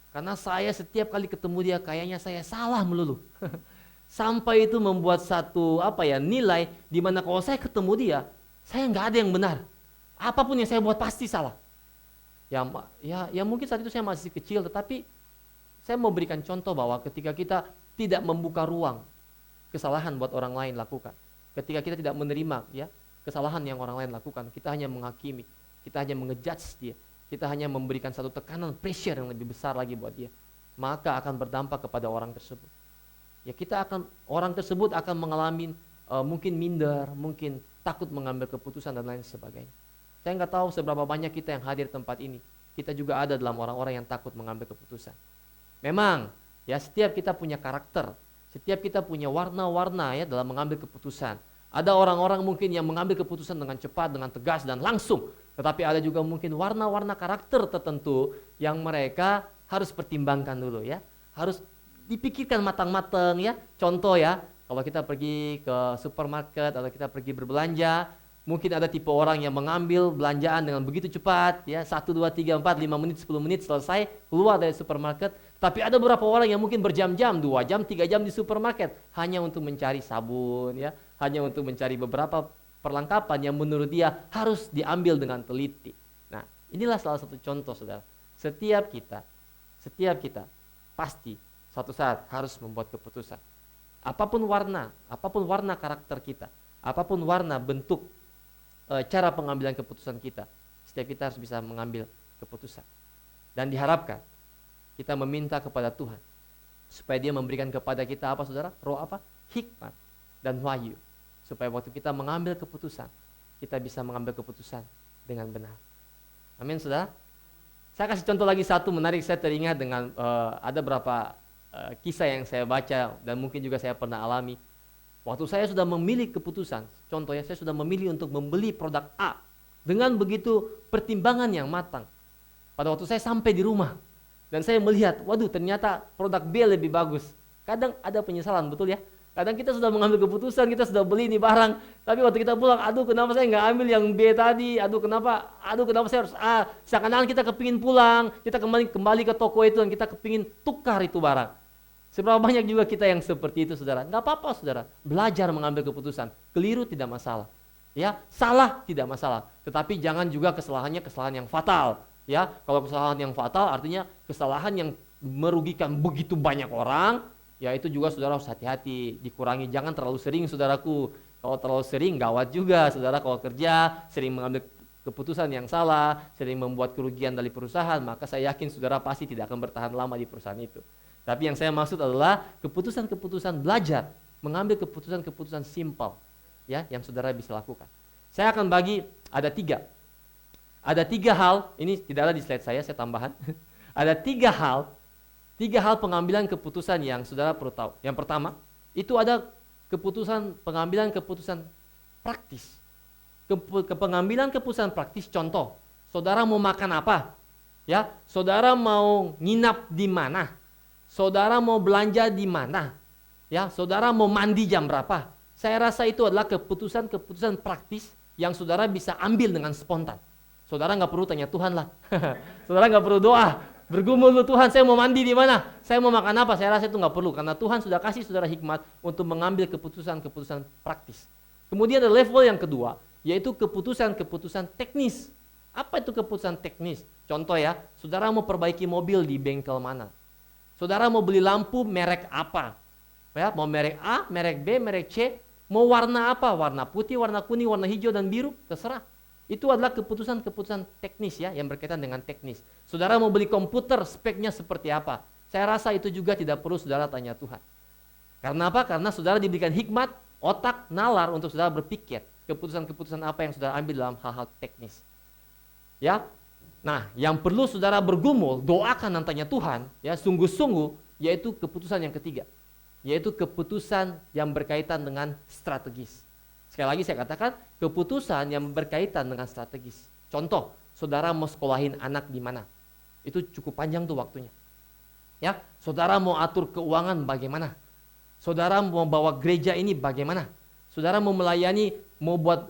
Karena saya setiap kali ketemu dia, kayaknya saya salah melulu. Sampai itu membuat satu nilai, di mana kalau saya ketemu dia, saya nggak ada yang benar. Apapun yang saya buat pasti salah. Ya mungkin saat itu saya masih kecil, tetapi saya mau berikan contoh bahwa ketika kita tidak membuka ruang kesalahan buat orang lain lakukan, ketika kita tidak menerima ya kesalahan yang orang lain lakukan, kita hanya menghakimi, kita hanya mengejudge dia, kita hanya memberikan satu tekanan pressure yang lebih besar lagi buat dia, maka akan berdampak kepada orang tersebut. Ya orang tersebut akan mengalami mungkin minder, mungkin takut mengambil keputusan dan lain sebagainya. Saya nggak tahu seberapa banyak kita yang hadir tempat ini, kita juga ada dalam orang-orang yang takut mengambil keputusan. Memang ya setiap kita punya karakter, setiap kita punya warna-warna ya dalam mengambil keputusan. Ada orang-orang mungkin yang mengambil keputusan dengan cepat, dengan tegas dan langsung. Tetapi ada juga mungkin warna-warna karakter tertentu yang mereka harus pertimbangkan dulu ya. Harus dipikirkan matang-matang ya. Contoh ya, kalau kita pergi ke supermarket atau kita pergi berbelanja, mungkin ada tipe orang yang mengambil belanjaan dengan begitu cepat ya, 1, 2, 3, 4, 5 menit, 10 menit selesai keluar dari supermarket. Tapi ada beberapa orang yang mungkin berjam-jam, 2 jam, 3 jam di supermarket hanya untuk mencari sabun ya, hanya untuk mencari beberapa perlengkapan yang menurut dia harus diambil dengan teliti. Nah, inilah salah satu contoh, saudara. Setiap kita pasti suatu saat harus membuat keputusan. Apapun warna karakter kita, apapun warna bentuk cara pengambilan keputusan kita, setiap kita harus bisa mengambil keputusan. Dan diharapkan kita meminta kepada Tuhan supaya Dia memberikan kepada kita apa, saudara? Roh apa? Hikmat dan wahyu. Supaya waktu kita mengambil keputusan, kita bisa mengambil keputusan dengan benar. Amin, saudara. Saya kasih contoh lagi satu menarik, saya teringat dengan ada beberapa kisah yang saya baca dan mungkin juga saya pernah alami. Waktu saya sudah memilih keputusan, contohnya saya sudah memilih untuk membeli produk A dengan begitu pertimbangan yang matang. Pada waktu saya sampai di rumah dan saya melihat, waduh ternyata produk B lebih bagus. Kadang ada penyesalan, betul ya? Kadang kita sudah mengambil keputusan, kita sudah beli ini barang, tapi waktu kita pulang, aduh kenapa saya nggak ambil yang B tadi, aduh kenapa saya harus A. Seakan-akan kita kepingin pulang, kita kembali ke toko itu dan kita kepingin tukar itu barang. Seberapa banyak juga kita yang seperti itu, saudara. Nggak apa-apa, saudara. Belajar mengambil keputusan. Keliru tidak masalah. Ya, salah tidak masalah, tetapi jangan juga kesalahannya kesalahan yang fatal. Ya, kalau kesalahan yang fatal artinya kesalahan yang merugikan begitu banyak orang, ya itu juga saudara harus hati-hati, dikurangi. Jangan terlalu sering, saudaraku. Kalau terlalu sering gawat juga, saudara. Kalau kerja sering mengambil keputusan yang salah, sering membuat kerugian dari perusahaan, maka saya yakin saudara pasti tidak akan bertahan lama di perusahaan itu. Tapi yang saya maksud adalah keputusan-keputusan belajar, mengambil keputusan-keputusan simpel, ya, yang saudara bisa lakukan. Saya akan bagi ada tiga hal. Ini tidak ada di slide saya tambahan. Ada tiga hal pengambilan keputusan yang saudara perlu tahu. Yang pertama, itu ada pengambilan keputusan praktis. Pengambilan keputusan praktis, contoh, saudara mau makan apa? Ya, saudara mau nginap di mana? Saudara mau belanja di mana? Ya, saudara mau mandi jam berapa? Saya rasa itu adalah keputusan praktis yang saudara bisa ambil dengan spontan. Saudara nggak perlu tanya Tuhan lah. Saudara nggak perlu doa. Bergumul dulu, Tuhan saya mau mandi di mana? Saya mau makan apa? Saya rasa itu nggak perlu. Karena Tuhan sudah kasih saudara hikmat untuk mengambil keputusan-keputusan praktis. Kemudian ada level yang kedua, yaitu keputusan-keputusan teknis. Apa itu keputusan teknis? Contoh ya, saudara mau perbaiki mobil di bengkel mana? Saudara mau beli lampu merek apa? Ya, mau merek A, merek B, merek C, mau warna apa? Warna putih, warna kuning, warna hijau, dan biru, terserah. Itu adalah keputusan-keputusan teknis ya, yang berkaitan dengan teknis. Saudara mau beli komputer, speknya seperti apa? Saya rasa itu juga tidak perlu saudara tanya Tuhan. Karena apa? Karena saudara diberikan hikmat, otak, nalar untuk saudara berpikir. Keputusan-keputusan apa yang saudara ambil dalam hal-hal teknis. Ya, nah yang perlu saudara bergumul, doakan dan tanya Tuhan, ya sungguh-sungguh, yaitu keputusan yang ketiga. Yaitu keputusan yang berkaitan dengan strategis. Sekali lagi saya katakan, keputusan yang berkaitan dengan strategis. Contoh, saudara mau sekolahin anak di mana? Itu cukup panjang tuh waktunya. Ya, saudara mau atur keuangan bagaimana? Saudara mau bawa gereja ini bagaimana? Saudara mau melayani, mau buat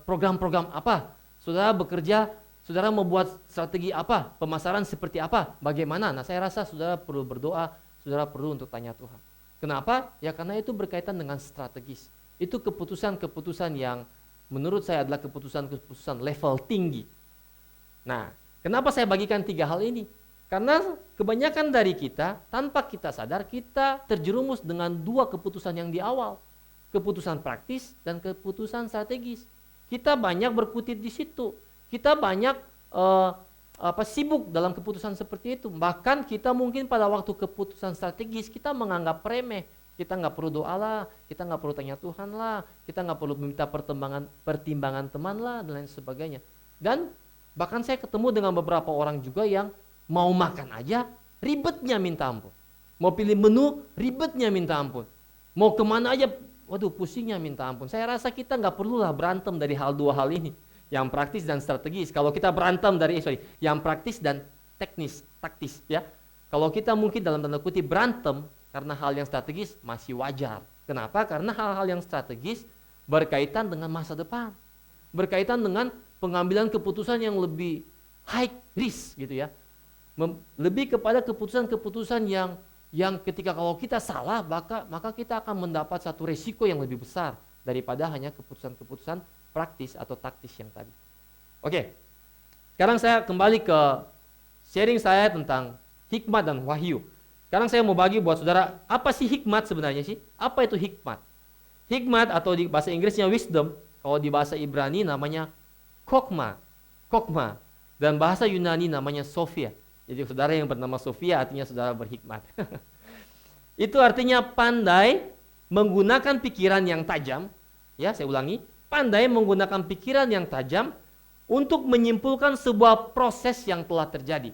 program-program apa? Saudara bekerja, saudara mau buat strategi apa? Pemasaran seperti apa? Bagaimana? Nah, saya rasa saudara perlu berdoa, saudara perlu untuk tanya Tuhan. Kenapa? Ya karena itu berkaitan dengan strategis. Itu keputusan-keputusan yang menurut saya adalah keputusan-keputusan level tinggi. Nah, kenapa saya bagikan tiga hal ini? Karena kebanyakan dari kita, tanpa kita sadar, kita terjerumus dengan dua keputusan yang di awal. Keputusan praktis dan keputusan strategis. Kita banyak berkutit di situ. Kita banyak sibuk dalam keputusan seperti itu. Bahkan kita mungkin pada waktu keputusan strategis, kita menganggap remeh. Kita nggak perlu doa lah, kita nggak perlu tanya Tuhan lah, kita nggak perlu minta pertimbangan teman lah, dan lain sebagainya. Dan bahkan saya ketemu dengan beberapa orang juga yang mau makan aja ribetnya minta ampun. Mau pilih menu ribetnya minta ampun. Mau kemana aja, waduh pusingnya minta ampun. Saya rasa kita nggak perlulah berantem dari dua hal ini, yang praktis dan strategis. Kalau kita berantem dari yang praktis dan taktis ya. Kalau kita mungkin dalam tanda kutip berantem karena hal yang strategis masih wajar. Kenapa? Karena hal-hal yang strategis berkaitan dengan masa depan. Berkaitan dengan pengambilan keputusan yang lebih high risk gitu ya. Lebih kepada keputusan-keputusan yang ketika kalau kita salah maka kita akan mendapat satu resiko yang lebih besar daripada hanya keputusan-keputusan praktis atau taktis yang tadi. Oke. Sekarang saya kembali ke sharing saya tentang hikmat dan wahyu. Sekarang saya mau bagi buat saudara, apa sih hikmat sebenarnya sih? Apa itu hikmat? Hikmat atau di bahasa Inggrisnya wisdom, kalau di bahasa Ibrani namanya kokma. Dan bahasa Yunani namanya Sophia. Jadi saudara yang bernama Sophia artinya saudara berhikmat. Itu artinya pandai menggunakan pikiran yang tajam. Ya, saya ulangi, pandai menggunakan pikiran yang tajam untuk menyimpulkan sebuah proses yang telah terjadi.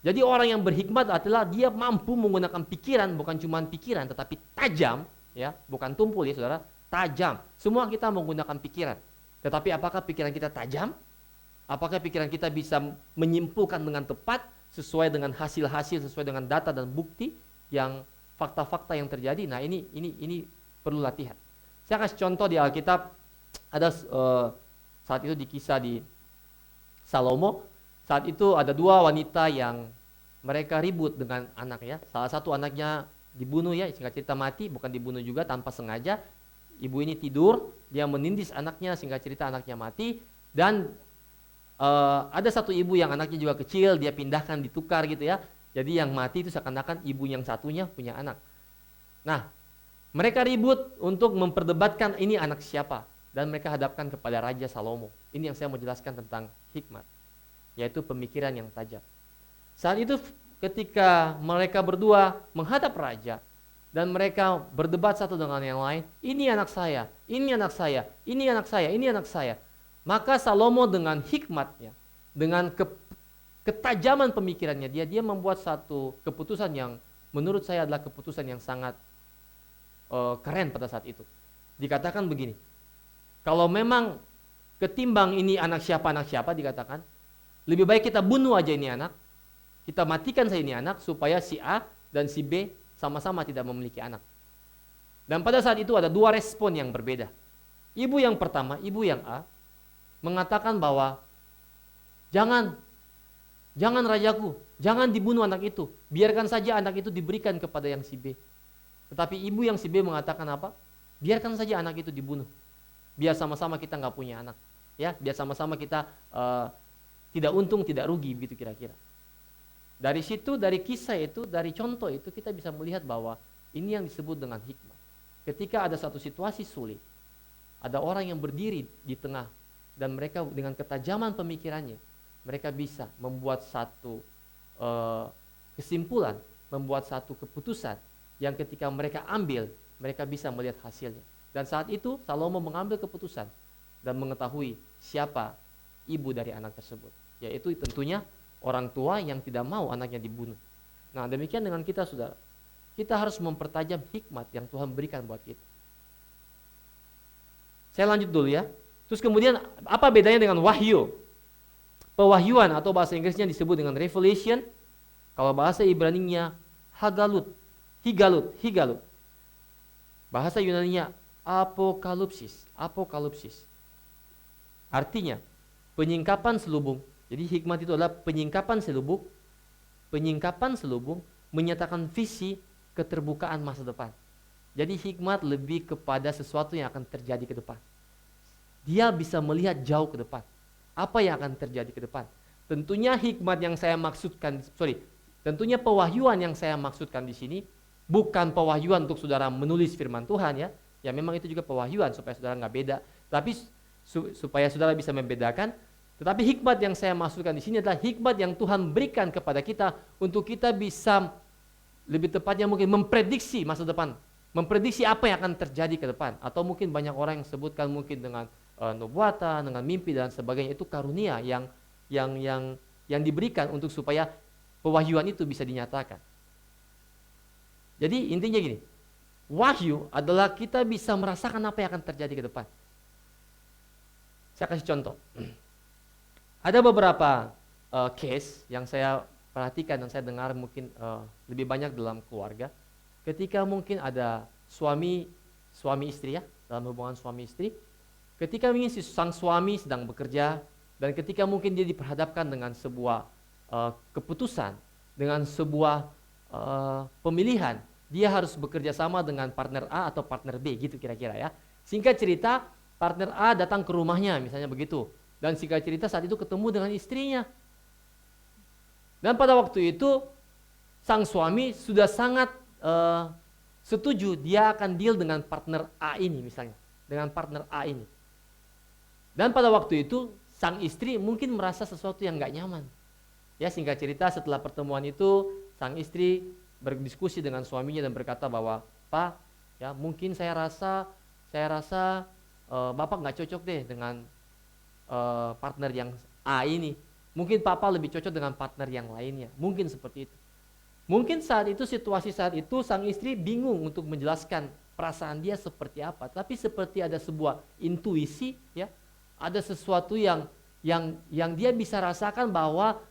Jadi orang yang berhikmat adalah dia mampu menggunakan pikiran, bukan cuma pikiran tetapi tajam, ya, bukan tumpul ya saudara, tajam. Semua kita menggunakan pikiran. Tetapi apakah pikiran kita tajam? Apakah pikiran kita bisa menyimpulkan dengan tepat sesuai dengan hasil-hasil, sesuai dengan data dan bukti yang fakta-fakta yang terjadi? Nah, ini perlu latihan. Saya kasih contoh di Alkitab, ada saat itu di kisah di Salomo. Saat itu ada dua wanita yang mereka ribut dengan anaknya. Salah satu anaknya dibunuh ya, singkat cerita mati, bukan dibunuh juga tanpa sengaja. ibu ini tidur, dia menindis anaknya, singkat cerita anaknya mati. Dan ada satu ibu yang anaknya juga kecil, dia pindahkan, ditukar gitu ya. Jadi yang mati itu seakan-akan ibu yang satunya punya anak. Nah, mereka ribut untuk memperdebatkan ini anak siapa. Dan mereka hadapkan kepada Raja Salomo. Ini yang saya mau jelaskan tentang hikmat, yaitu pemikiran yang tajam. Saat itu ketika mereka berdua menghadap raja, dan mereka berdebat satu dengan yang lain, ini anak saya, ini anak saya, ini anak saya, ini anak saya. Maka Salomo dengan hikmatnya, dengan ketajaman pemikirannya, dia membuat satu keputusan yang menurut saya adalah keputusan yang sangat keren pada saat itu. Dikatakan begini, kalau memang ketimbang ini anak siapa dikatakan, lebih baik kita bunuh aja ini anak, kita matikan saja ini anak supaya si A dan si B sama-sama tidak memiliki anak. Dan pada saat itu ada dua respon yang berbeda. Ibu yang pertama, ibu yang A, mengatakan bahwa jangan rajaku, jangan dibunuh anak itu, biarkan saja anak itu diberikan kepada yang si B. Tetapi ibu yang si B mengatakan apa? Biarkan saja anak itu dibunuh, biar sama-sama kita nggak punya anak, ya, biar sama-sama kita tidak untung tidak rugi, begitu kira-kira. Dari situ, dari kisah itu, dari contoh itu kita bisa melihat bahwa ini yang disebut dengan hikmah. Ketika ada satu situasi sulit, ada orang yang berdiri di tengah, dan mereka dengan ketajaman pemikirannya, mereka bisa membuat satu kesimpulan, membuat satu keputusan yang ketika mereka ambil, mereka bisa melihat hasilnya. Dan saat itu Salomo mengambil keputusan dan mengetahui siapa ibu dari anak tersebut, yaitu tentunya orang tua yang tidak mau anaknya dibunuh. Nah, demikian dengan kita, saudara. Kita harus mempertajam hikmat yang Tuhan berikan buat kita. Saya lanjut dulu ya. Terus kemudian apa bedanya dengan wahyu? Pewahyuan atau bahasa Inggrisnya disebut dengan revelation. Kalau bahasa Ibraninya higalut. Bahasa Yunaninya apokalipsis. Artinya penyingkapan selubung. Jadi hikmat itu adalah penyingkapan selubung menyatakan visi keterbukaan masa depan. Jadi hikmat lebih kepada sesuatu yang akan terjadi ke depan. Dia bisa melihat jauh ke depan. Apa yang akan terjadi ke depan? Tentunya tentunya pewahyuan yang saya maksudkan di sini bukan pewahyuan untuk saudara menulis firman Tuhan ya. Ya memang itu juga pewahyuan supaya saudara nggak beda. Tapi supaya saudara bisa membedakan. Tetapi hikmat yang saya maksudkan di sini adalah hikmat yang Tuhan berikan kepada kita untuk kita bisa lebih tepatnya mungkin memprediksi masa depan, memprediksi apa yang akan terjadi ke depan. Atau mungkin banyak orang yang sebutkan mungkin dengan nubuatan, dengan mimpi dan sebagainya, itu karunia yang diberikan untuk supaya pewahyuan itu bisa dinyatakan. Jadi intinya gini, wahyu adalah kita bisa merasakan apa yang akan terjadi ke depan. Saya kasih contoh. Ada beberapa case yang saya perhatikan dan saya dengar mungkin lebih banyak dalam keluarga. Ketika mungkin ada suami istri ya, dalam hubungan suami istri, ketika mungkin sang suami sedang bekerja dan ketika mungkin dia diperhadapkan dengan sebuah keputusan, dengan sebuah pemilihan, dia harus bekerja sama dengan partner A atau partner B gitu kira-kira ya. Singkat cerita, partner A datang ke rumahnya misalnya begitu. Dan singkat cerita saat itu ketemu dengan istrinya. Dan pada waktu itu sang suami sudah sangat setuju dia akan deal dengan partner A ini misalnya. Dengan partner A ini. Dan pada waktu itu sang istri mungkin merasa sesuatu yang gak nyaman. Ya singkat cerita setelah pertemuan itu sang istri berdiskusi dengan suaminya dan berkata bahwa Pak, ya mungkin saya rasa Bapak nggak cocok deh dengan partner yang A ini. Mungkin Papa lebih cocok dengan partner yang lainnya. Mungkin seperti itu. Mungkin situasi saat itu sang istri bingung untuk menjelaskan perasaan dia seperti apa. Tapi seperti ada sebuah intuisi, ya, ada sesuatu yang dia bisa rasakan bahwa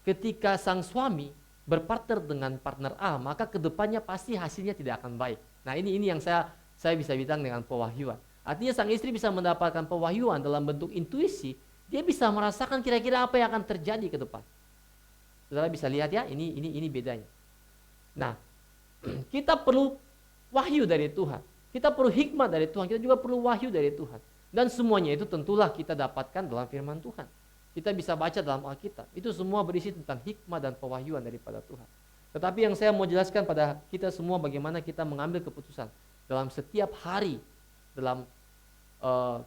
ketika sang suami berpartner dengan partner A, maka kedepannya pasti hasilnya tidak akan baik. Nah ini yang saya bisa bilang dengan pewahyuan. Artinya sang istri bisa mendapatkan pewahyuan dalam bentuk intuisi, dia bisa merasakan kira-kira apa yang akan terjadi ke depan. Saudara bisa lihat ya, ini bedanya. Nah, kita perlu wahyu dari Tuhan. Kita perlu hikmat dari Tuhan, kita juga perlu wahyu dari Tuhan. Dan semuanya itu tentulah kita dapatkan dalam firman Tuhan. Kita bisa baca dalam Alkitab. Itu semua berisi tentang hikmat dan pewahyuan daripada Tuhan. Tetapi yang saya mau jelaskan pada kita semua bagaimana kita mengambil keputusan dalam setiap hari, dalam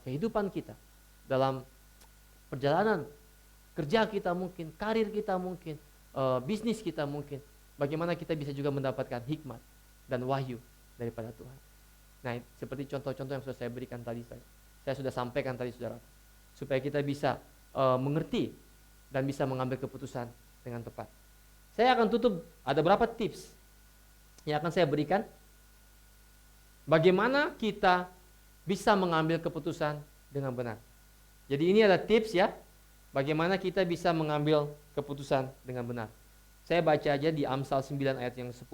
kehidupan kita, dalam perjalanan kerja kita mungkin, karir kita mungkin, bisnis kita mungkin. Bagaimana kita bisa juga mendapatkan hikmat dan wahyu daripada Tuhan. Nah, seperti contoh-contoh yang sudah saya berikan tadi, saya sudah sampaikan tadi saudara, supaya kita bisa mengerti dan bisa mengambil keputusan dengan tepat. Saya akan tutup, ada berapa tips yang akan saya berikan bagaimana kita bisa mengambil keputusan dengan benar. Jadi ini ada tips ya, bagaimana kita bisa mengambil keputusan dengan benar. Saya baca aja di Amsal 9 ayat yang 10,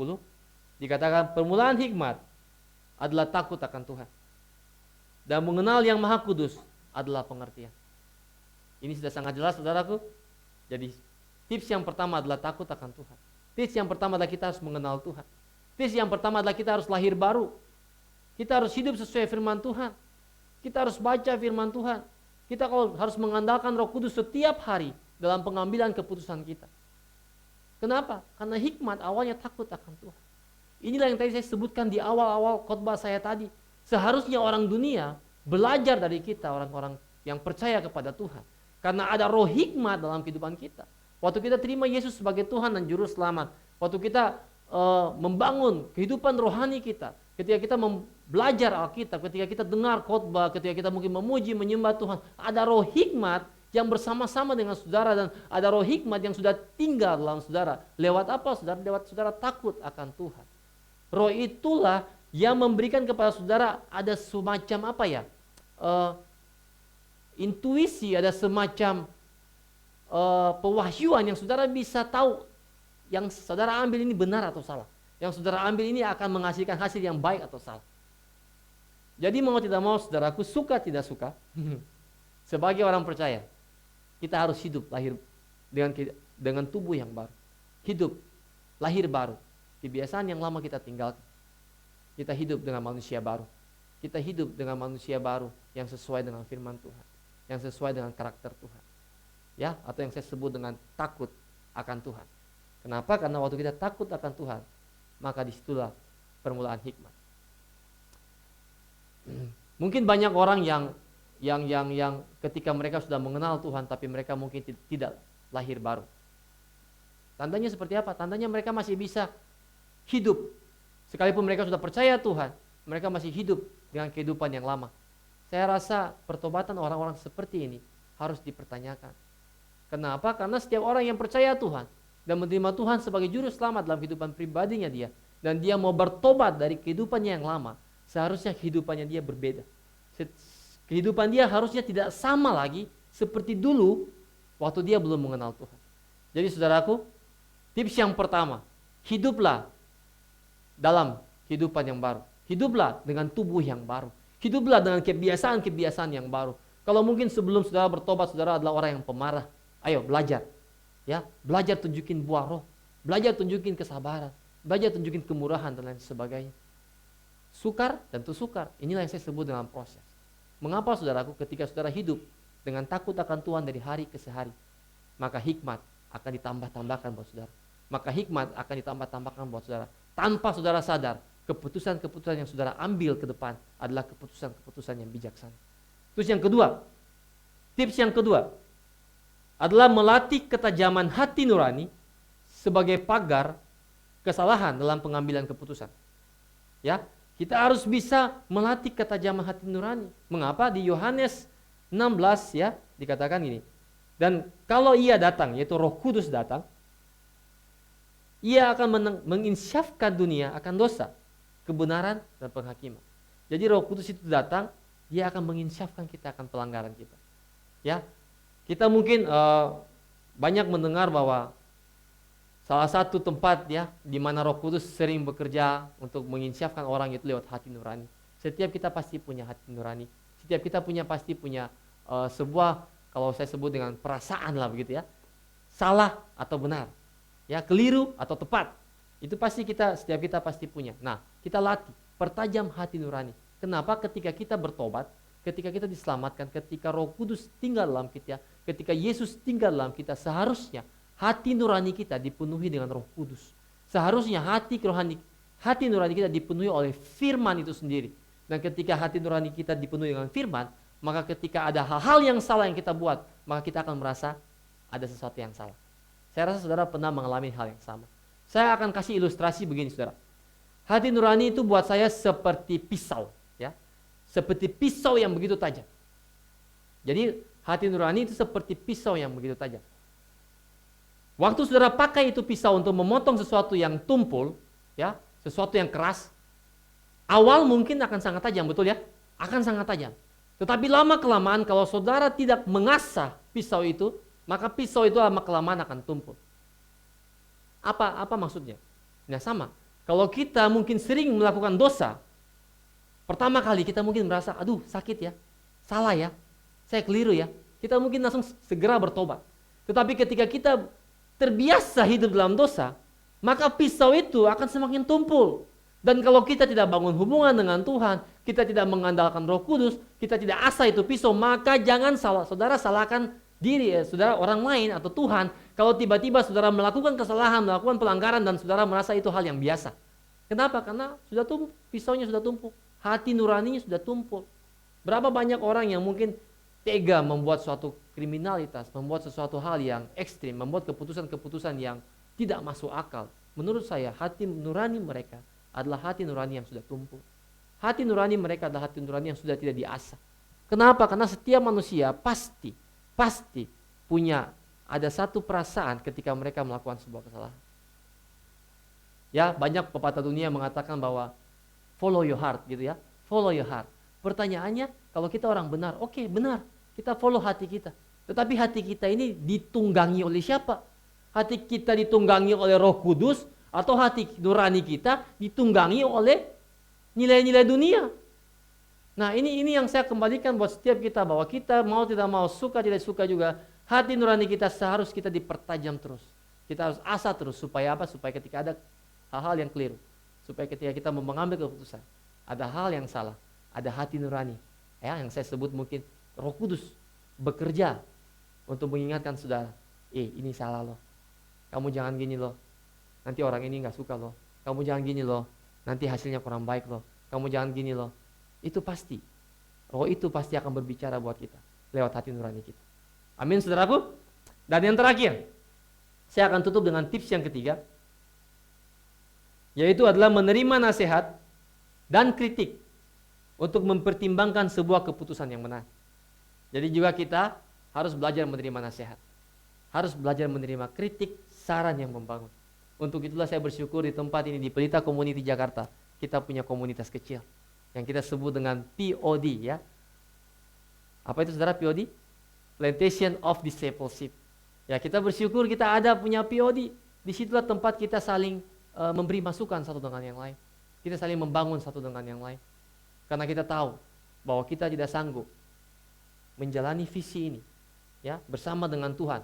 dikatakan permulaan hikmat adalah takut akan Tuhan, dan mengenal yang Maha Kudus adalah pengertian. Ini sudah sangat jelas saudaraku. Jadi tips yang pertama adalah takut akan Tuhan. Tips yang pertama adalah kita harus mengenal Tuhan. Tips yang pertama adalah kita harus lahir baru. Kita harus hidup sesuai firman Tuhan. Kita harus baca firman Tuhan. Kita harus mengandalkan Roh Kudus setiap hari dalam pengambilan keputusan kita. Kenapa? Karena hikmat awalnya takut akan Tuhan. Inilah yang tadi saya sebutkan di awal-awal khotbah saya tadi. Seharusnya orang dunia belajar dari kita, orang-orang yang percaya kepada Tuhan. Karena ada roh hikmat dalam kehidupan kita. Waktu kita terima Yesus sebagai Tuhan dan Juru Selamat. Waktu kita membangun kehidupan rohani kita. Ketika kita belajar Alkitab, ketika kita dengar khotbah, ketika kita mungkin memuji, menyembah Tuhan. Ada roh hikmat yang bersama-sama dengan saudara. Dan ada roh hikmat yang sudah tinggal dalam saudara. Lewat apa saudara? Lewat saudara takut akan Tuhan. Roh itulah yang memberikan kepada saudara ada semacam apa ya? Intuisi, ada semacam pewahyuan yang saudara bisa tahu yang saudara ambil ini benar atau salah. Yang saudara ambil ini akan menghasilkan hasil yang baik atau salah. Jadi mau tidak mau saudaraku, suka tidak suka, sebagai orang percaya, kita harus hidup lahir dengan tubuh yang baru. Hidup lahir baru. Kebiasaan yang lama kita tinggalkan. Kita hidup dengan manusia baru. Kita hidup dengan manusia baru yang sesuai dengan firman Tuhan, yang sesuai dengan karakter Tuhan. Ya, atau yang saya sebut dengan takut akan Tuhan. Kenapa? Karena waktu kita takut akan Tuhan, maka disitulah permulaan hikmat. Mungkin banyak orang yang ketika mereka sudah mengenal Tuhan, tapi mereka mungkin tidak lahir baru. Tandanya seperti apa? Tandanya mereka masih bisa hidup. Sekalipun mereka sudah percaya Tuhan, mereka masih hidup dengan kehidupan yang lama. Saya rasa pertobatan orang-orang seperti ini harus dipertanyakan. Kenapa? Karena setiap orang yang percaya Tuhan dan menerima Tuhan sebagai juru selamat dalam kehidupan pribadinya dia, dan dia mau bertobat dari kehidupannya yang lama, seharusnya kehidupannya dia berbeda. Kehidupan dia harusnya tidak sama lagi seperti dulu waktu dia belum mengenal Tuhan. Jadi saudaraku, tips yang pertama, hiduplah dalam kehidupan yang baru. Hiduplah dengan tubuh yang baru. Hiduplah dengan kebiasaan-kebiasaan yang baru. Kalau mungkin sebelum saudara bertobat, saudara adalah orang yang pemarah. Ayo belajar. Ya, belajar tunjukin buah roh. Belajar tunjukin kesabaran. Belajar tunjukin kemurahan dan lain sebagainya. Sukar dan sukar. Inilah yang saya sebut dengan proses. Mengapa saudaraku ketika saudara hidup dengan takut akan Tuhan dari hari ke hari, maka hikmat akan ditambah-tambahkan buat saudara. Maka hikmat akan ditambah-tambahkan buat saudara. Tanpa saudara sadar, keputusan-keputusan yang saudara ambil ke depan adalah keputusan-keputusan yang bijaksana. Terus yang kedua, tips yang kedua adalah melatih ketajaman hati nurani sebagai pagar kesalahan dalam pengambilan keputusan. Ya, kita harus bisa melatih ketajaman hati nurani. Mengapa? Di Yohanes 16 ya dikatakan gini. Dan kalau ia datang, yaitu Roh Kudus datang, ia akan menginsyafkan dunia akan dosa, kebenaran, dan penghakiman. Jadi Roh Kudus itu datang, dia akan menginsyafkan kita akan pelanggaran kita. Ya, kita mungkin banyak mendengar bahwa salah satu tempat ya di mana Roh Kudus sering bekerja untuk menginsyafkan orang itu lewat hati nurani. Setiap kita pasti punya hati nurani. Setiap kita pasti punya sebuah, kalau saya sebut dengan perasaan lah begitu ya, salah atau benar. Ya, keliru atau tepat. Itu pasti setiap kita pasti punya. Nah, kita latih pertajam hati nurani. Kenapa? Ketika kita bertobat, ketika kita diselamatkan, ketika Roh Kudus tinggal dalam kita, ketika Yesus tinggal dalam kita, seharusnya hati nurani kita dipenuhi dengan Roh Kudus. Seharusnya hati nurani kita dipenuhi oleh firman itu sendiri. Dan ketika hati nurani kita dipenuhi dengan firman, maka ketika ada hal-hal yang salah yang kita buat, maka kita akan merasa ada sesuatu yang salah. Saya rasa saudara pernah mengalami hal yang sama. Saya akan kasih ilustrasi begini, saudara. Hati nurani itu buat saya seperti pisau, ya, seperti pisau yang begitu tajam. Jadi hati nurani itu seperti pisau yang begitu tajam. Waktu saudara pakai itu pisau untuk memotong sesuatu yang tumpul, ya, sesuatu yang keras, awal mungkin akan sangat tajam, betul ya? Akan sangat tajam. Tetapi lama-kelamaan kalau saudara tidak mengasah pisau itu, maka pisau itu lama-kelamaan akan tumpul. Apa maksudnya? Nah sama, kalau kita mungkin sering melakukan dosa, pertama kali kita mungkin merasa, aduh sakit ya, salah ya, saya keliru ya. Kita mungkin langsung segera bertobat. Tetapi ketika kita terbiasa hidup dalam dosa, maka pisau itu akan semakin tumpul. Dan kalau kita tidak bangun hubungan dengan Tuhan, kita tidak mengandalkan Roh Kudus, kita tidak asah itu pisau, maka jangan saudara salahkan diri, saudara, orang lain atau Tuhan. Kalau tiba-tiba saudara melakukan kesalahan, melakukan pelanggaran dan saudara merasa itu hal yang biasa. Kenapa? Karena sudah tumpul, pisaunya sudah tumpul, hati nuraninya sudah tumpul. Berapa banyak orang yang mungkin tega membuat suatu kriminalitas, membuat sesuatu hal yang ekstrim, membuat keputusan-keputusan yang tidak masuk akal. Menurut saya hati nurani mereka adalah hati nurani yang sudah tumpul. Hati nurani mereka adalah hati nurani yang sudah tidak diasah. Kenapa? Karena setiap manusia pasti punya ada satu perasaan ketika mereka melakukan sebuah kesalahan. Ya, banyak pepatah dunia mengatakan bahwa follow your heart gitu ya. Follow your heart. Pertanyaannya, kalau kita orang benar, oke, benar. Kita follow hati kita. Tetapi hati kita ini ditunggangi oleh siapa? Hati kita ditunggangi oleh Roh Kudus atau hati nurani kita ditunggangi oleh nilai-nilai dunia? Nah, ini yang saya kembalikan buat setiap kita, bahwa kita mau tidak mau, suka tidak suka juga, hati nurani kita seharus kita dipertajam terus. Kita harus asah terus, supaya apa? Supaya ketika ada hal-hal yang keliru, supaya ketika kita mau mengambil keputusan, ada hal yang salah, ada hati nurani, ya, yang saya sebut mungkin Roh Kudus bekerja untuk mengingatkan saudara, ini salah loh, kamu jangan gini loh, nanti orang ini nggak suka loh, kamu jangan gini loh, nanti hasilnya kurang baik loh, kamu jangan gini loh. Itu pasti, roh itu pasti akan berbicara buat kita lewat hati nurani kita. Amin, saudaraku. Dan yang terakhir, saya akan tutup dengan tips yang ketiga, yaitu adalah menerima nasihat dan kritik untuk mempertimbangkan sebuah keputusan yang benar. Jadi juga kita harus belajar menerima nasihat, harus belajar menerima kritik, saran yang membangun. Untuk itulah saya bersyukur di tempat ini, di Pelita Community Jakarta, kita punya komunitas kecil yang kita sebut dengan POD, ya. Apa itu saudara POD? Plantation of Discipleship. Ya, kita bersyukur kita ada punya POD. Disitulah tempat kita saling memberi masukan satu dengan yang lain. Kita saling membangun satu dengan yang lain. Karena kita tahu bahwa kita tidak sanggup menjalani visi ini, ya, bersama dengan Tuhan,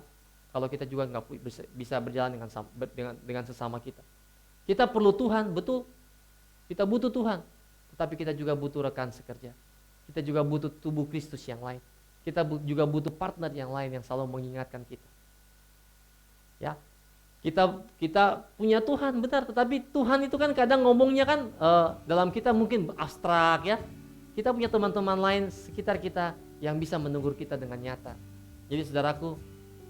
kalau kita juga nggak bisa berjalan dengan sesama kita. Kita perlu Tuhan, betul. Kita butuh Tuhan. Tetapi kita juga butuh rekan sekerja. Kita juga butuh tubuh Kristus yang lain. Kita juga butuh partner yang lain yang selalu mengingatkan kita. Ya, kita punya Tuhan, benar. Tetapi Tuhan itu kan kadang ngomongnya kan dalam kita mungkin abstrak, ya. Kita punya teman-teman lain sekitar kita yang bisa menegur kita dengan nyata. Jadi saudaraku,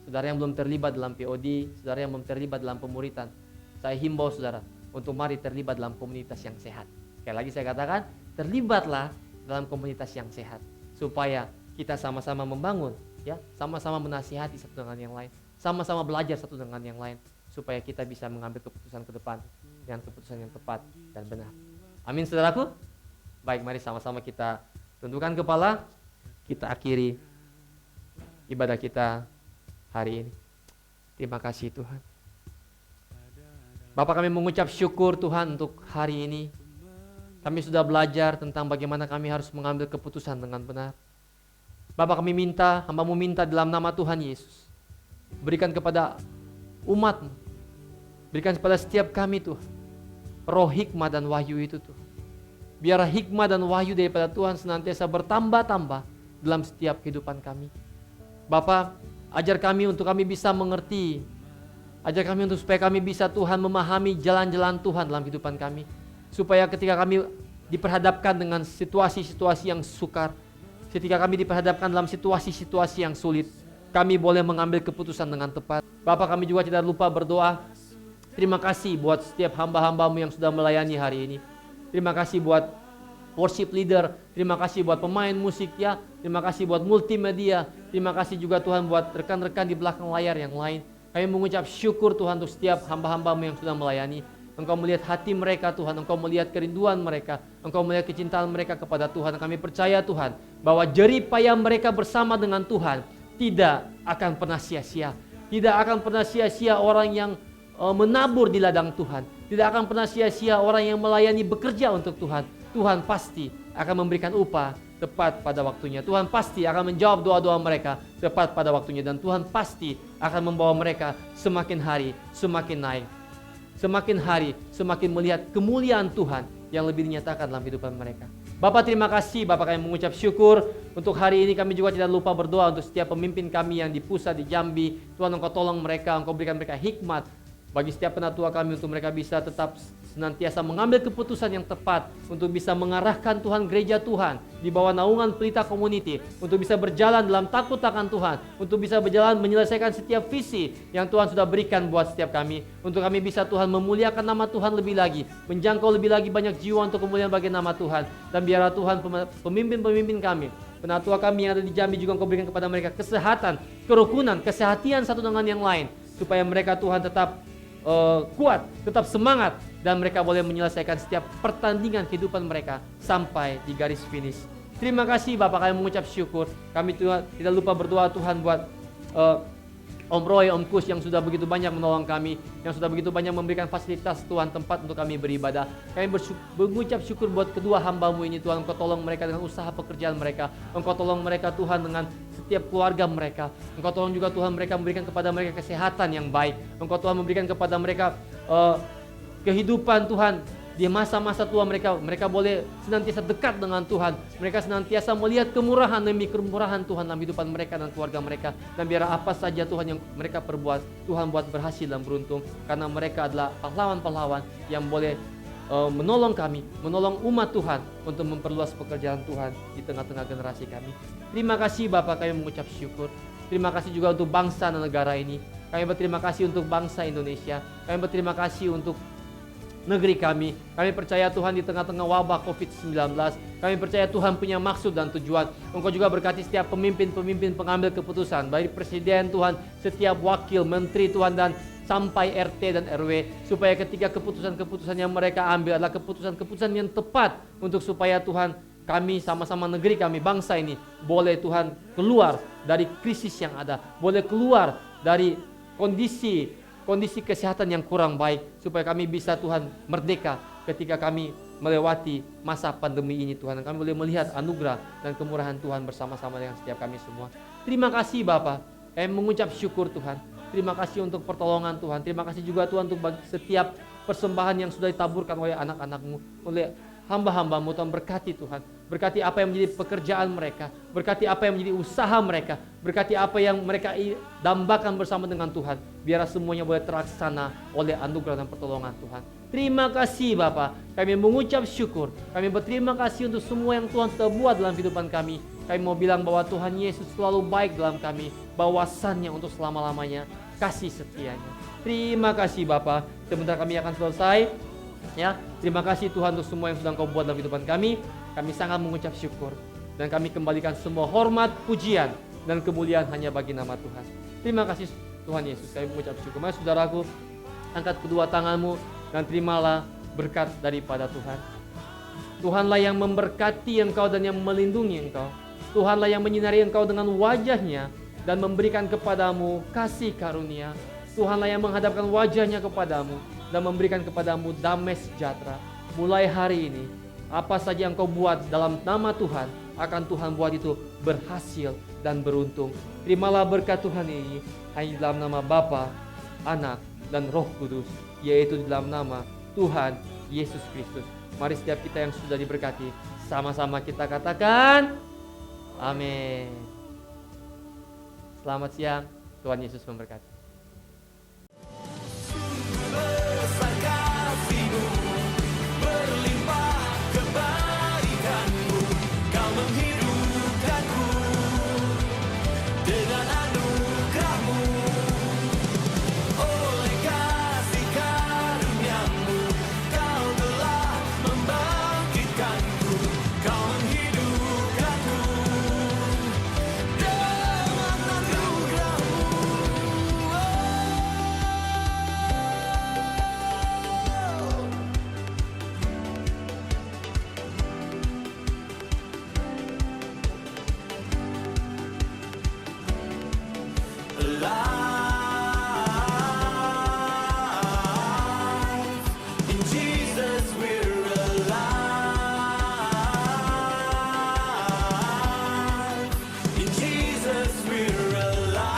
saudara yang belum terlibat dalam POD, saudara yang belum terlibat dalam pemuritan, saya himbau saudara untuk mari terlibat dalam komunitas yang sehat. Sekali lagi saya katakan, terlibatlah dalam komunitas yang sehat, supaya kita sama-sama membangun, ya, sama-sama menasihati satu dengan yang lain, sama-sama belajar satu dengan yang lain, supaya kita bisa mengambil keputusan ke depan dengan keputusan yang tepat dan benar. Amin, saudaraku. Baik, mari sama-sama kita tundukkan kepala, kita akhiri ibadah kita hari ini. Terima kasih Tuhan. Bapak, kami mengucap syukur Tuhan untuk hari ini. Kami sudah belajar tentang bagaimana kami harus mengambil keputusan dengan benar. Bapak, kami minta, hamba-Mu minta dalam nama Tuhan Yesus, berikan kepada umat-Mu, berikan kepada setiap kami Tuhan, roh hikmah dan wahyu itu Tuhan. Biar hikmah dan wahyu daripada Tuhan senantiasa bertambah-tambah dalam setiap kehidupan kami. Bapa, ajar kami untuk kami bisa mengerti. Ajar kami untuk supaya kami bisa Tuhan memahami jalan-jalan Tuhan dalam kehidupan kami. Supaya ketika kami diperhadapkan dengan situasi-situasi yang sukar, ketika kami diperhadapkan dalam situasi-situasi yang sulit, kami boleh mengambil keputusan dengan tepat. Bapa, kami juga tidak lupa berdoa. Terima kasih buat setiap hamba-hambamu yang sudah melayani hari ini. Terima kasih buat worship leader, terima kasih buat pemain musik ya, terima kasih buat multimedia, terima kasih juga Tuhan buat rekan-rekan di belakang layar yang lain. Kami mengucap syukur Tuhan untuk setiap hamba-hambamu yang sudah melayani. Engkau melihat hati mereka Tuhan, Engkau melihat kerinduan mereka, Engkau melihat kecintaan mereka kepada Tuhan. Kami percaya Tuhan bahwa jerih payah mereka bersama dengan Tuhan tidak akan pernah sia-sia. Tidak akan pernah sia-sia orang yang menabur di ladang Tuhan. Tidak akan pernah sia-sia orang yang melayani bekerja untuk Tuhan. Tuhan pasti akan memberikan upah tepat pada waktunya. Tuhan pasti akan menjawab doa-doa mereka tepat pada waktunya. Dan Tuhan pasti akan membawa mereka semakin hari semakin naik. Semakin hari semakin melihat kemuliaan Tuhan yang lebih dinyatakan dalam kehidupan mereka. Bapak, terima kasih. Bapak, kami mengucap syukur untuk hari ini. Kami juga tidak lupa berdoa untuk setiap pemimpin kami yang di pusat, di Jambi. Tuhan, Engkau tolong mereka, Engkau berikan mereka hikmat bagi setiap penatua kami untuk mereka bisa tetap senantiasa mengambil keputusan yang tepat untuk bisa mengarahkan Tuhan gereja Tuhan di bawah naungan Pelita Community, untuk bisa berjalan dalam takut akan Tuhan, untuk bisa berjalan menyelesaikan setiap visi yang Tuhan sudah berikan buat setiap kami, untuk kami bisa Tuhan memuliakan nama Tuhan lebih lagi, menjangkau lebih lagi banyak jiwa untuk kemuliaan bagi nama Tuhan. Dan biarlah Tuhan pemimpin-pemimpin kami, penatua kami yang ada di Jambi juga Engkau berikan kepada mereka kesehatan, kerukunan, kesehatian satu dengan yang lain, supaya mereka Tuhan tetap kuat, tetap semangat, dan mereka boleh menyelesaikan setiap pertandingan kehidupan mereka sampai di garis finish. Terima kasih Bapak, kami mengucap syukur. Kami tidak lupa berdoa Tuhan buat Om Roy, Om Kus yang sudah begitu banyak menolong kami, yang sudah begitu banyak memberikan fasilitas Tuhan, tempat untuk kami beribadah. Kami mengucap syukur buat kedua hamba-Mu ini Tuhan. Engkau tolong mereka dengan usaha pekerjaan mereka. Engkau tolong mereka Tuhan dengan setiap keluarga mereka. Engkau tolong juga Tuhan mereka memberikan kepada mereka kesehatan yang baik. Engkau Tuhan memberikan kepada mereka kehidupan Tuhan. Di masa-masa tua mereka boleh senantiasa dekat dengan Tuhan. Mereka senantiasa melihat kemurahan demi kemurahan Tuhan dalam kehidupan mereka dan keluarga mereka. Dan biar apa saja Tuhan yang mereka perbuat, Tuhan buat berhasil dan beruntung. Karena mereka adalah pahlawan-pahlawan yang boleh menolong kami, menolong umat Tuhan untuk memperluas pekerjaan Tuhan di tengah-tengah generasi kami. Terima kasih Bapak, kami mengucap syukur. Terima kasih juga untuk bangsa dan negara ini. Kami berterima kasih untuk bangsa Indonesia. Kami berterima kasih untuk negeri kami. Kami percaya Tuhan di tengah-tengah wabah COVID-19, kami percaya Tuhan punya maksud dan tujuan. Engkau juga berkati setiap pemimpin-pemimpin pengambil keputusan, baik presiden Tuhan, setiap wakil, menteri Tuhan, dan sampai RT dan RW, supaya ketika keputusan-keputusan yang mereka ambil adalah keputusan-keputusan yang tepat untuk supaya Tuhan, kami sama-sama negeri kami, bangsa ini boleh Tuhan keluar dari krisis yang ada, boleh keluar dari kondisi kesehatan yang kurang baik, supaya kami bisa Tuhan merdeka ketika kami melewati masa pandemi ini Tuhan. Dan kami boleh melihat anugerah dan kemurahan Tuhan bersama-sama dengan setiap kami semua. Terima kasih Bapa, kami mengucap syukur Tuhan. Terima kasih untuk pertolongan Tuhan. Terima kasih juga Tuhan untuk setiap persembahan yang sudah ditaburkan oleh anak-anak-Mu, oleh hamba-hamba-Mu. Tuhan berkati Tuhan, berkati apa yang menjadi pekerjaan mereka, berkati apa yang menjadi usaha mereka, berkati apa yang mereka dambakan bersama dengan Tuhan. Biar semuanya boleh terlaksana oleh anugerah dan pertolongan Tuhan. Terima kasih Bapa, kami mengucap syukur. Kami berterima kasih untuk semua yang Tuhan sudah buat dalam kehidupan kami. Kami mau bilang bahwa Tuhan Yesus selalu baik dalam kami, bawasannya untuk selama-lamanya, kasih setianya. Terima kasih Bapa. Sebentar kami akan selesai. Ya, terima kasih Tuhan untuk semua yang sudah Engkau buat dalam kehidupan kami. Kami sangat mengucap syukur, dan kami kembalikan semua hormat, pujian, dan kemuliaan hanya bagi nama Tuhan. Terima kasih Tuhan Yesus, kami mengucap syukur. Mari saudaraku, angkat kedua tanganmu dan terimalah berkat daripada Tuhan. Tuhanlah yang memberkati engkau dan yang melindungi engkau. Tuhanlah yang menyinari engkau dengan wajahnya dan memberikan kepadamu kasih karunia. Tuhanlah yang menghadapkan wajahnya kepadamu dan memberikan kepadamu damai sejahtera. Mulai hari ini, apa saja yang kau buat dalam nama Tuhan, akan Tuhan buat itu berhasil dan beruntung. Terimalah berkat Tuhan ini hanya dalam nama Bapa, Anak, dan Roh Kudus, yaitu dalam nama Tuhan Yesus Kristus. Mari setiap kita yang sudah diberkati, sama-sama kita katakan, amin. Selamat siang, Tuhan Yesus memberkati. Besar kasih-Mu, berlimpah kebaikan-Mu, Kau menghidupkanku dengan anugerah-Mu. Oleh kasih karunia-Mu, Kau telah membangkitkanku, Kau menghidupkanku dengan anugerah-Mu. Alive. In Jesus we're alive. In Jesus we're alive.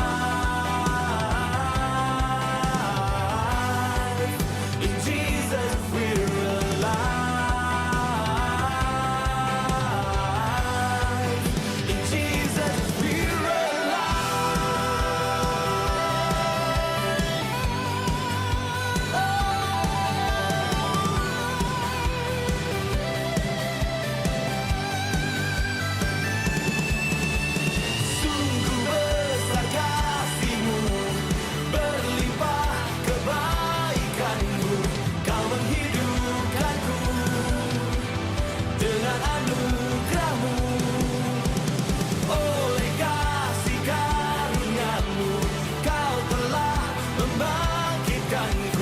In Jesus we're alive. In Jesus we're Sungguh besar kasih-Mu, berlimpah kebaikan-Mu, Kau menghidupkanku dengan anugerah-Mu. Oleh kasih karunia-Mu, Kau telah membangkitkanku,